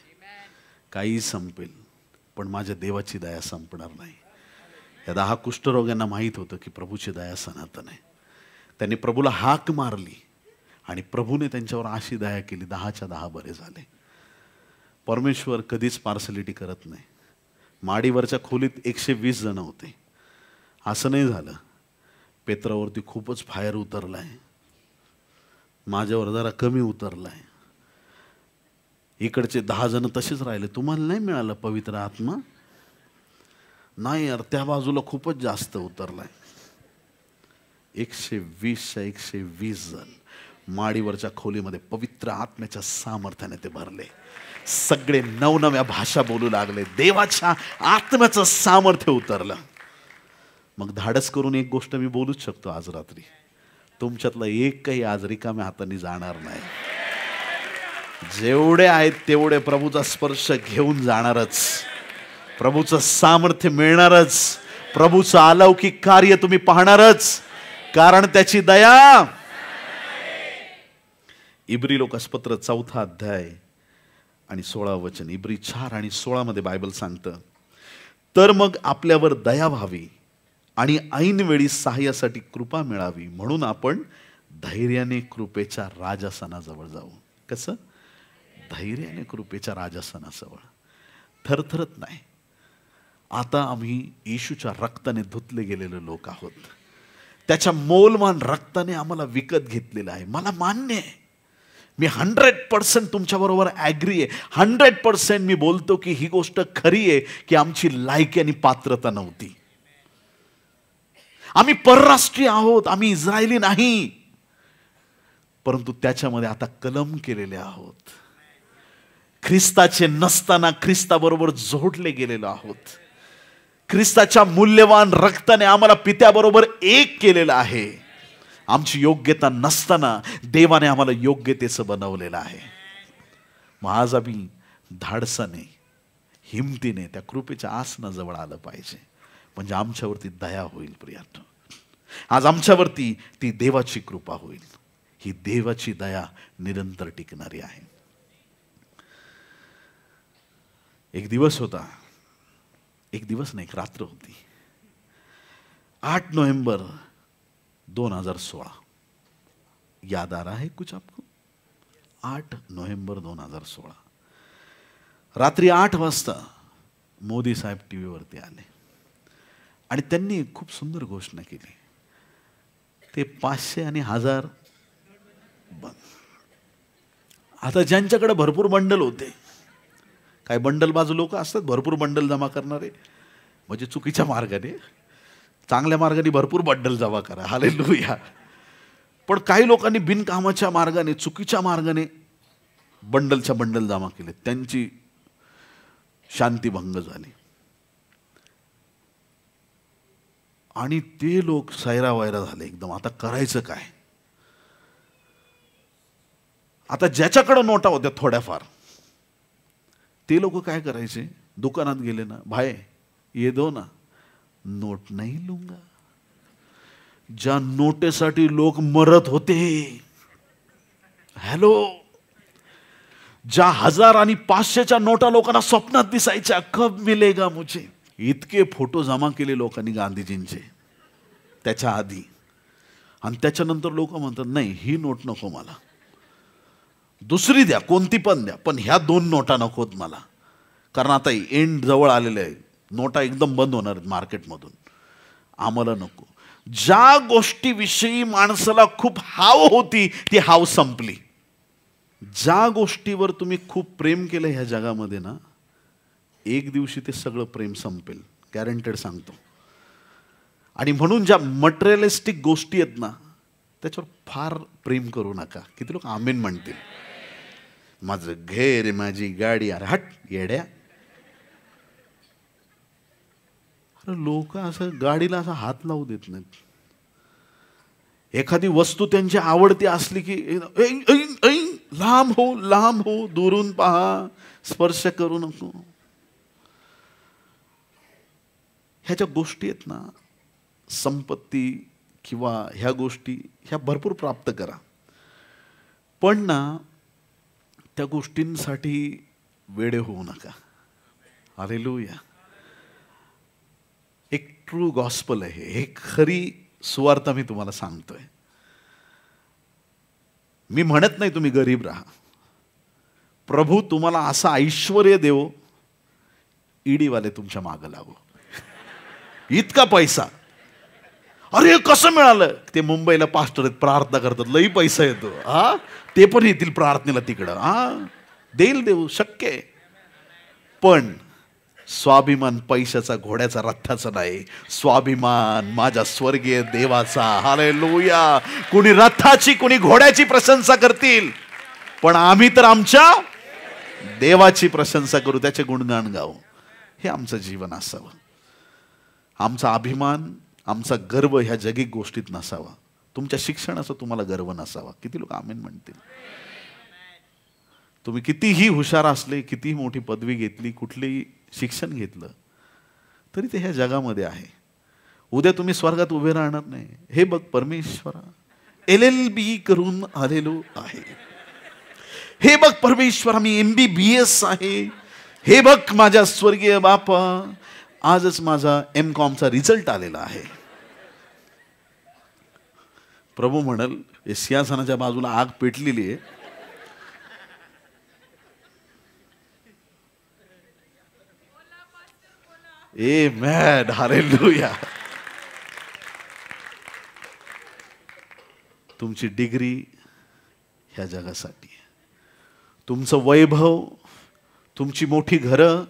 Speaker 1: काही संपेल पण माझ्या देवाची दया संपणार नाही. या 10 कुष्ठरोग्यांना माहीत होतं की प्रभूची दया सनातन आहे. त्यांनी प्रभूला हाक मारली आणि प्रभूने त्यांच्यावर अशी दया केली, 10च्या 10 बरे झाले. परमेश्वर कधीच पार्सलिटी करत नाही. माडीवरच्या खोलीत 120 जण होते. असं नाही झालं पेत्रावरती खूपच फायर उतरलाय, माझ्यावर जरा कमी उतरलाय. इकडचे 10 जण तसेच राहिले. तुम्हाला नाही मिळालं पवित्र आत्मा? नाही यार, त्या बाजूला खूपच जास्त उतरलाय. 120च्या 120 जण माडीवरच्या खोलीमध्ये पवित्र आत्म्याच्या सामर्थ्याने ते भरले. सगळे नवनव्या भाषा बोलू लागले. देवाच्या आत्म्याचं सामर्थ्य उतरलं. मग धाडस करून एक गोष्ट मी बोलूच शकतो आज रात्री, तुमच्यातला एक काही आज रिकाम्या हाताने जाणार नाही. जेवढे आहेत तेवढे प्रभूचा स्पर्श घेऊन जाणारच, प्रभूचं सामर्थ्य मिळणारच, प्रभूचं अलौकिक कार्य तुम्ही पाहणारच, कारण त्याची दया. इब्री लोकासपत्र 4 अध्याय आणि 16 वचन, इब्री 4 आणि 16 मध्ये बायबल सांगतं, तर मग आपल्यावर दया व्हावी आणि ऐन वेळी सहाय्यासाठी कृपा मिळावी म्हणून आपण धैर्याने कृपेच्या राजासनाजवळ जाऊ. कसं? धैर्याने कृपेच्या राजासनाजवळ, थरथरत नाही. आता आम्ही येशूच्या रक्ताने धुतले गेलेले लोक आहोत. त्याच्या मोलमान रक्ताने आम्हाला विकत घेतलेलं आहे. मला मान्य आहे, मी 100% तुमच्याबरोबर ॲग्री आहे. 100% मी बोलतो की ही गोष्ट खरी आहे की आमची लायकी आणि पात्रता नव्हती. आम्ही परराष्ट्रीय आहोत, आम्ही इस्रायली नाही, परंतु त्याच्यामध्ये आता कलम केलेले आहोत. ख्रिस्ताचे नसताना ख्रिस्ताबरोबर जोडले गेलेलो आहोत. ख्रिस्ताच्या मूल्यवान रक्ताने आम्हाला पित्याबरोबर एक केलेलं आहे. आमची योग्यता नसताना देवाने आम्हाला योग्यतेचं बनवलेलं आहे. मग आज आम्ही धाडसाने, हिमतीने त्या कृपेच्या आसनाजवळ आलं पाहिजे, म्हणजे आमच्यावरती दया होईल. प्रियानो, आज आमच्यावरती ती देवाची कृपा होईल. ही देवाची दया निरंतर टिकणारी आहे. एक दिवस होता, एक दिवस नाही, एक रात्र होती. 8 नोव्हेंबर 2016. याद आ रहा है कुछ आपको? 8 नोव्हेंबर 2016 रात्री 8 वाजता मोदी साहेब टीव्हीवरती आले आणि त्यांनी खूप सुंदर घोषणा केली. ते 500 आणि 1000 बंद. आता ज्यांच्याकडे भरपूर बंडल होते, काय बंडल बाजू लोक असतात भरपूर बंडल जमा करणारे, म्हणजे चुकीच्या मार्गाने, चांगल्या मार्गाने भरपूर बंडल जमा करा, हालेलुया. पण काही लोकांनी बिनकामाच्या मार्गाने, चुकीच्या मार्गाने बंडलच्या बंडल जमा केले, त्यांची शांती भंग झाली आणि ते लोक सैरा वैरा झाले एकदम. आता करायचं काय? आता ज्याच्याकडे नोटा होत्या थोड्याफार, ते लोक काय करायचे? दुकानात गेले ना, भाई ये दो ना, नोट नहीं लूंगा. ज्या नोटेसाठी लोक मरत होते, हॅलो, ज्या 1000 आणि 500च्या नोटा लोकांना स्वप्नात दिसायच्या, कब मिलेगा मुझे, इतके फोटो जमा केले लोकांनी गांधीजींचे त्याच्या आधी. आणि त्याच्यानंतर लोक म्हणतात नाही, ही नोट नको मला, दुसरी द्या, कोणती पण द्या, पण ह्या 2 नोटा नकोत मला, कारण आता एंड जवळ आलेले आहे, नोटा एकदम बंद होणार आहेत मार्केटमधून, आम्हाला नको. ज्या गोष्टीविषयी माणसाला खूप हाव होती ती हाव संपली. ज्या गोष्टीवर तुम्ही खूप प्रेम केलं ह्या जगामध्ये ना, एक दिवशी ते सगळं प्रेम संपेल, गॅरंटेड सांगतो. आणि म्हणून ज्या मटेरियलिस्टिक गोष्टी आहेत ना, त्याच्यावर फार प्रेम करू नका. किती लोक आमेन म्हणतील? माझं घर, माझी गाडी, अरे हट येड्या. अरे लोक असं गाडीला असा हात लावू देत नाहीत. एखादी वस्तू त्यांची आवडती असली की लांब हो, लांब हो, दुरून पहा, स्पर्श करू नको. ह्या ज्या गोष्टी आहेत ना, संपत्ती किंवा ह्या गोष्टी, ह्या भरपूर प्राप्त करा, पण ना त्या गोष्टींसाठी वेडे होऊ नका. हालेलुया. एक ट्रू गॉस्पल आहे, एक खरी सुवार्ता मी तुम्हाला सांगतोय. मी म्हणत नाही तुम्ही गरीब राहा, प्रभू तुम्हाला असं ऐश्वर्य देव, ईडीवाले तुमच्या मागं लागो, इतका पैसा. अरे कसं मिळालं? ते मुंबईला पास्टर आहेत, प्रार्थना करतात, लई पैसा येतो, हा, ते पण येतील प्रार्थनेला तिकडं. हा, देईल, देऊ शक्य आहे. पण स्वाभिमान पैशाचा, घोड्याचा, रथाचा नाही. स्वाभिमान माझ्या स्वर्गीय देवाचा. हालेलुया. कुणी रथाची, कुणी घोड्याची प्रशंसा करतील, पण आम्ही तर आमच्या देवाची प्रशंसा करू, त्याचे गुणगान गाऊ. हे आमचं जीवन असावं. आमचा अभिमान, आमचा गर्व ह्या जगिक गोष्टीत नसावा. तुमच्या शिक्षणाचा तुम्हाला गर्व नसावा. किती लोक आमेन म्हणतील? तुम्ही कितीही हुशार असले, कितीही मोठी पदवी घेतली, कुठलेही शिक्षण घेतलं, तरी ते ह्या जगामध्ये आहे. उद्या तुम्ही स्वर्गात उभे राहणार नाही. हे बघ परमेश्वरा, LLB करून आलेलो आहे. हे बघ परमेश्वरा, मी MBBS आहे. हे बघ माझ्या स्वर्गीय बापा, आजच माझा MCOMचा रिझल्ट आलेला आहे. प्रभू म्हणाल, सिंहासनाच्या बाजूला आग पेटलेली आहे, आमेन, हालेलुया. तुमची डिग्री ह्या जगासाठी, तुमचं वैभव, तुमची मोठी घरं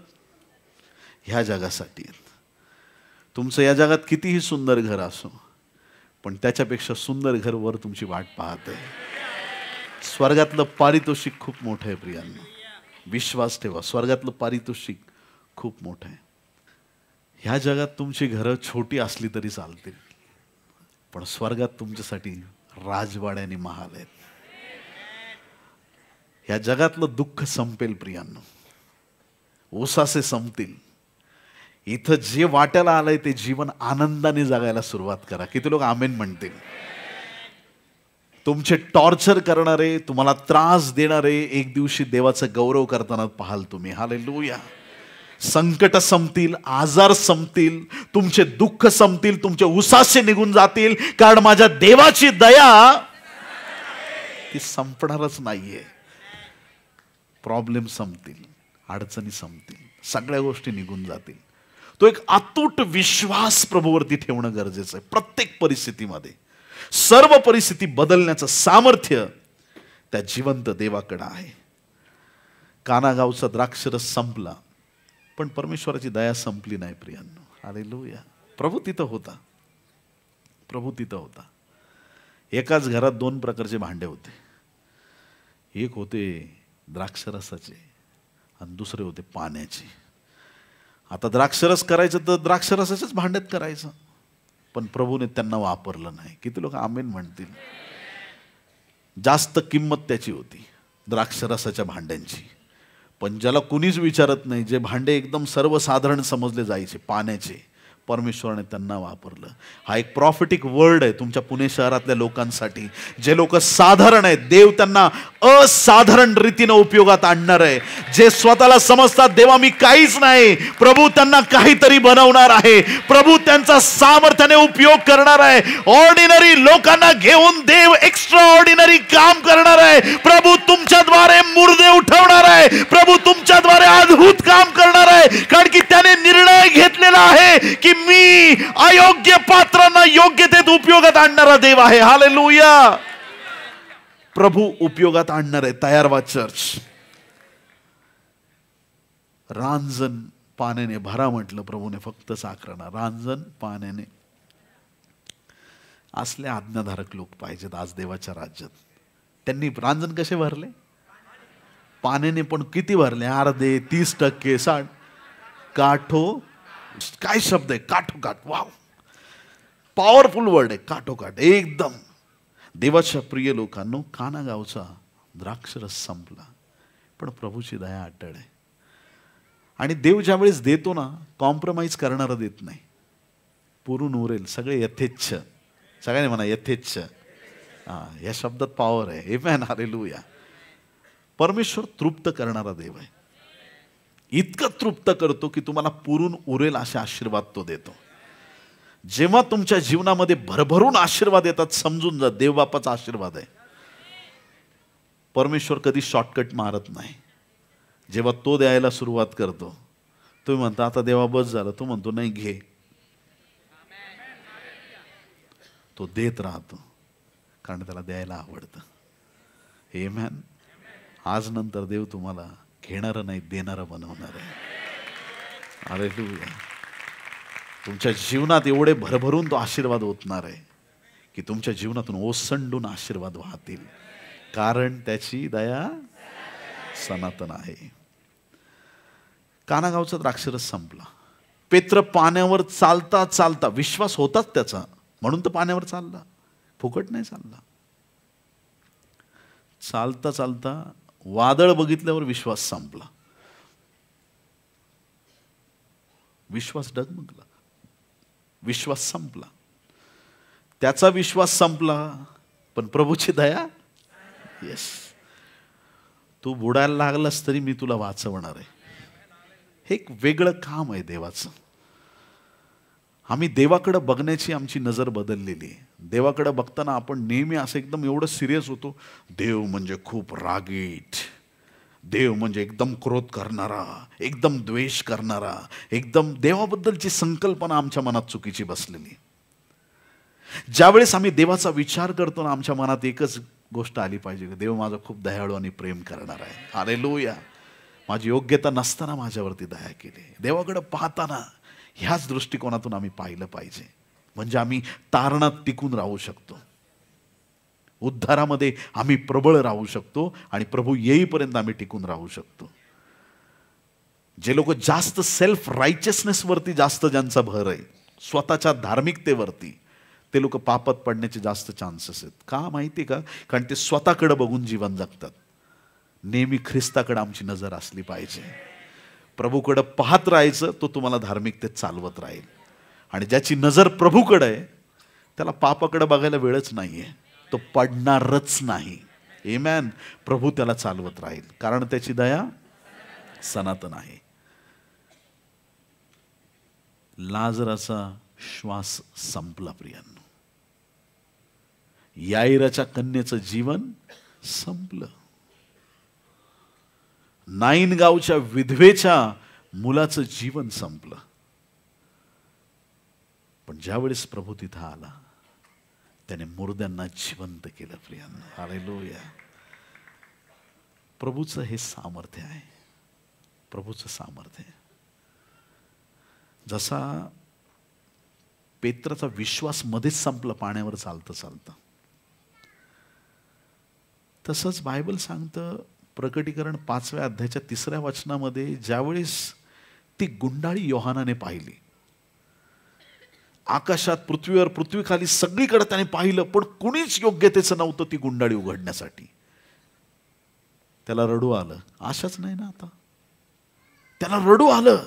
Speaker 1: ह्या जगासाठी आहेत. तुमचं या जगात कितीही सुंदर घर असो, पण त्याच्यापेक्षा सुंदर घर वर तुमची वाट पाहत आहे. स्वर्गातलं पारितोषिक खूप मोठं आहे प्रियांनो. विश्वास ठेवा, स्वर्गातलं पारितोषिक खूप मोठं आहे. ह्या जगात तुमची घरं छोटी असली तरी चालतील, पण स्वर्गात तुमच्यासाठी राजवाड्याने महाल आहेत. ह्या जगातलं दुःख संपेल प्रियांनो, ओसासे संपतील. इथं जे वाट्याला आलंय ते जीवन आनंदाने जगायला सुरुवात करा. किती लोक आमेन म्हणतील? तुमचे टॉर्चर करणारे, तुम्हाला त्रास देणारे एक दिवशी देवाचा गौरव करताना पाहाल तुम्ही. हालेलुया. संकट संपतील, आजार संपतील, तुमचे दुःख संपतील, तुमचे उसासे निघून जातील, कारण माझ्या देवाची दया ती संपणारच नाहीये. प्रॉब्लेम संपतील, अडचणी संपतील, सगळ्या गोष्टी निघून जातील. तो एक अतूट विश्वास प्रभूवरती ठेवणं गरजेचं आहे. प्रत्येक परिस्थितीमध्ये सर्व परिस्थिती बदलण्याचं सामर्थ्य त्या जिवंत देवाकडे आहे. कानागावचा द्राक्षरस संपला, पण परमेश्वराची दया संपली नाही प्रियांनो. हालेलुया. प्रभू तिथं होता, प्रभू तिथं होता. एकाच घरात दोन प्रकारचे भांडे होते. एक होते द्राक्षरसाचे आणि दुसरे होते पाण्याचे. आता द्राक्षरस करायचं तर द्राक्षरसाच्याच भांड्यात करायचं, पण प्रभूने त्यांना वापरलं नाही. किती लोक आमेन म्हणतील? जास्त किंमत त्याची होती द्राक्षरसाच्या भांड्यांची, पण ज्याला कुणीच विचारत नाही, जे भांडे एकदम सर्वसाधारण समजले जायचे पाण्याचे, परमेश्वराने त्यांना वापरलं. हा एक प्रॉफिटिक वर्ड आहे तुमच्या पुणे शहरातल्या लोकांसाठी. जे लोक साधारण आहेत, देव त्यांना असाधारण रीतीने उपयोगात आणणार आहे. जे स्वतःला समजतात देवा मी काहीच नाही, प्रभू त्यांना काहीतरी बनवणार आहे. प्रभू त्यांचा सामर्थ्याने उपयोग करणार आहे. ऑर्डिनरी लोकांना घेऊन देव एक्स्ट्रा ऑर्डिनरी काम करणार आहे. प्रभू तुमच्याद्वारे मुर्दे उठवणार आहे. प्रभू तुमच्याद्वारे अद्भुत काम करणार आहे, कारण की त्याने निर्णय घेतलेला आहे की मी अयोग्य पात्रांना योग्यतेत उपयोगात आणणारा देव आहे. हालेलुया. प्रभू उपयोगात आणणार आहे. तयार व्हा चर्च. रांजण पाण्याने भरा म्हटलं प्रभूने, फक्त साखराना. रांजण पाण्याने. असले आज्ञाधारक लोक पाहिजेत आज देवाच्या राज्यात. त्यांनी रांजण कसे भरले? पाण्याने. पण किती भरले? अर्धे, 30%, 60. काठो, काय शब्द आहे? काठोकाठ. वाव, पॉवरफुल वर्ड आहे काठोकाठ. एकदम. देवाच्या प्रिय लोकांनो, कानागावचा द्राक्षरस संपला, पण प्रभूची दया अटळ आहे. आणि देव ज्या वेळेस देतो ना, कॉम्प्रोमाइज करणारा देत नाही. पुरून उरेल. सगळे यथेच्छ. सगळ्यांनी म्हणा यथेच्छ. या शब्दात पॉवर आहे. आमेन, हालेलुया. परमेश्वर तृप्त करणारा देव आहे. इतकं तृप्त करतो की तुम्हाला पुरून उरेल असे आशीर्वाद तो देतो. जेव्हा तुमच्या जीवनामध्ये भरभरून आशीर्वाद येतात, समजून जा देव बापाचा आशीर्वाद आहे. परमेश्वर कधी शॉर्टकट मारत नाही. जेव्हा तो द्यायला सुरुवात करतो, तुम्ही म्हणता आता देवा बस झालं, तो म्हणतो नाही घे. तो देत राहतो, कारण त्याला द्यायला आवडतं. आमेन. आज नंतर देव तुम्हाला घेणारं नाही, देणारं बनवणार आहे. हालेलुया. तुमच्या जीवनात एवढे भरभरून तो आशीर्वाद ओतणार आहे की तुमच्या जीवनातून ओसंडून आशीर्वाद वाहतील, कारण त्याची दया सनातन आहे. कानागावचा द्राक्षरस संपला. पेत्र पाण्यावर चालता चालता, विश्वास होताच त्याचा म्हणून तर पाण्यावर चालला, फुकट नाही चालला. चालता चालता वादळ बघितल्यावर विश्वास संपला, विश्वास डगमगला, विश्वास संपला. त्याचा विश्वास संपला, पण प्रभूची दया. येस, तू बुडायला लागलास तरी मी तुला वाचवणार आहे. हे एक वेगळं काम आहे देवाचं. आम्ही देवाकडे बघण्याची आमची नजर बदललेली आहे. देवाकडे बघताना आपण नेहमी असं एकदम एवढं सिरियस होतो, देव म्हणजे खूप रागीट, देव म्हणजे एकदम क्रोध करणारा, एकदम द्वेष करणारा, एकदम देवाबद्दलची संकल्पना आमच्या मनात चुकीची बसलेली. ज्यावेळेस आम्ही देवाचा विचार करतो ना, आमच्या मनात एकच गोष्ट आली पाहिजे, देव माझा खूप दयाळू आणि प्रेम करणार आहे. हालेलुया. माझी योग्यता नसताना माझ्यावरती दया केली. देवाकडे पाहताना ह्याच दृष्टिकोनातून आम्ही पाहिलं पाहिजे, म्हणजे आम्ही तारणात टिकून राहू शकतो, उद्धारामध्ये आम्ही प्रबळ राहू शकतो आणि प्रभू येईपर्यंत आम्ही टिकून राहू शकतो. जे लोक जास्त सेल्फ रायचियसनेस वरती जास्त ज्यांचा भर आहे, स्वतःच्या धार्मिकतेवरती, ते लोक पापात पडण्याचे जास्त चान्सेस आहेत. का माहिती का? कारण ते स्वतःकडे बघून जीवन जगतात. नेहमी ख्रिस्ताकडे आमची नजर असली पाहिजे. प्रभूकडे पाहत राहायचं, तो तुम्हाला धार्मिकतेत चालवत राहील. आणि ज्याची नजर प्रभूकडे आहे त्याला पापाकडे बघायला वेळच नाहीये, तो पडणारच नाही. आमेन. प्रभू त्याला चालवत राहील, कारण त्याची दया सनातन आहे. लाजराचा श्वास संपला प्रियांनो. याईराच्या कन्येचं जीवन संपलं. नाईन गावच्या विधवेच्या मुलाचं जीवन संपलं. पण ज्यावेळेस प्रभू तिथं आला, त्याने मुर्द्यांना जिवंत केलं प्रियांनो. हालेलुया. प्रभूचं हे सामर्थ्य आहे, प्रभूचं सामर्थ्य आहे. जसा पेत्राचा विश्वास मध्येच संपला पाण्यावर चालतं चालतं, तसंच बायबल सांगतं प्रकटीकरण 5व्या अध्यायाच्या 3ऱ्या वचनामध्ये, ज्यावेळेस ती गुंडाळी योहानाने पाहिली, आकाशात, पृथ्वीवर, पृथ्वीखाली सगळीकडे त्याने पाहिलं, पण कुणीच योग्यतेचं नव्हतं ती गुंडाळी उघडण्यासाठी. त्याला रडू आलं. आशाच नाही ना आता. त्याला रडू आलं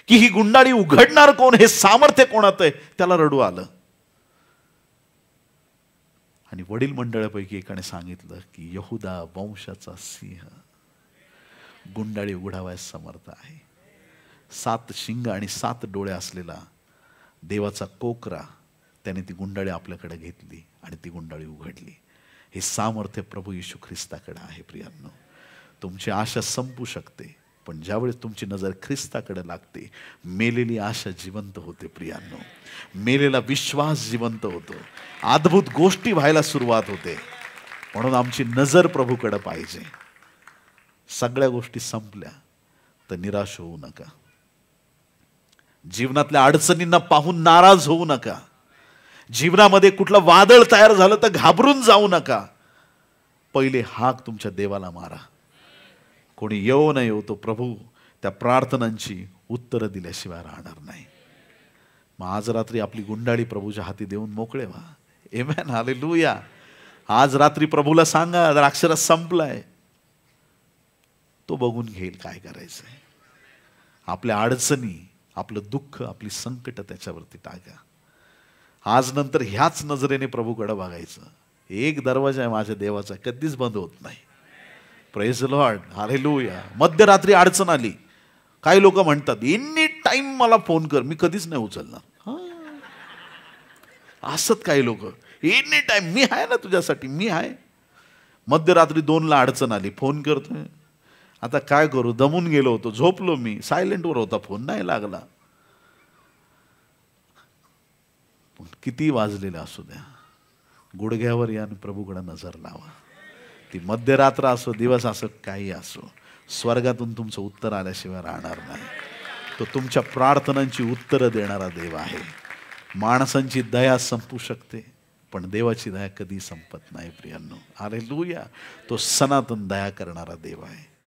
Speaker 1: की ही गुंडाळी उघडणार कोण, हे सामर्थ्य कोणात आहे. त्याला रडू आलं. आणि वडील मंडळापैकी एकाने सांगितलं की यहुदा वंशाचा सिंह गुंडाळी उघडावयास समर्थ आहे. 7 शिंग आणि 7 डोळे असलेला देवाचा कोकरा, त्याने ती गुंडाळी आपल्याकडे घेतली आणि ती गुंडाळी उघडली. हे सामर्थ्य प्रभू येशू ख्रिस्ताकडे आहे प्रियांनो. तुमची आशा संपू शकते, पण ज्यावेळेस तुमची नजर ख्रिस्ताकडे लागते, मेलेली आशा जिवंत होते प्रियांनो. मेलेला विश्वास जिवंत होतो, अद्भुत गोष्टी व्हायला सुरुवात होते. म्हणून आमची नजर प्रभूकडे पाहिजे. सगळ्या गोष्टी संपल्या तर निराश होऊ नका. जीवनातल्या अडचणींना पाहून नाराज होऊ नका. जीवनामध्ये कुठलं वादळ तयार झालं तर घाबरून जाऊ नका. पहिले हाक तुमच्या देवाला मारा. कोणी येऊ न येऊ, तो प्रभू त्या प्रार्थनांची उत्तरं दिल्याशिवाय राहणार नाही. मग आज रात्री आपली गुंडाळी प्रभूच्या हाती देऊन मोकळे व्हा. आमेन. हालेलुया. आज रात्री प्रभूला सांगा, द्राक्षरस संपलाय, तो बघून घेईल काय करायचंय. आपल्या अडचणी, आपलं दुःख, आपली संकट त्याच्यावरती टाका. आज नंतर ह्याच नजरेने प्रभूकडे बघायचं. एक दरवाजा आहे माझ्या देवाचा, कधीच बंद होत नाही. Praise the Lord. हालेलुया. मध्यरात्री अडचण आली, काही लोक म्हणतात एनी टाइम मला फोन कर, मी कधीच नाही उचलणार. असत काही लोक, एनी टाइम मी आहे ना तुझ्यासाठी, मी आहे. मध्यरात्री 2ला अडचण आली, फोन करतोय. आता काय करू, दमून गेलो होतो, झोपलो मी, सायलेंटवर होता फोन, नाही लागला. किती वाजलेलं असू द्या, गुडघ्यावर या आणि प्रभूकडे नजर लावा. ती मध्यरात्र असो, दिवस असो, काही असो, स्वर्गातून तुमचं उत्तर आल्याशिवाय राहणार नाही. तो तुमच्या प्रार्थनांची उत्तरं देणारा देव आहे. माणसांची दया संपू शकते, पण देवाची दया कधी संपत नाही प्रियांनो. हालेलुया. तो सनातन दया करणारा देव आहे.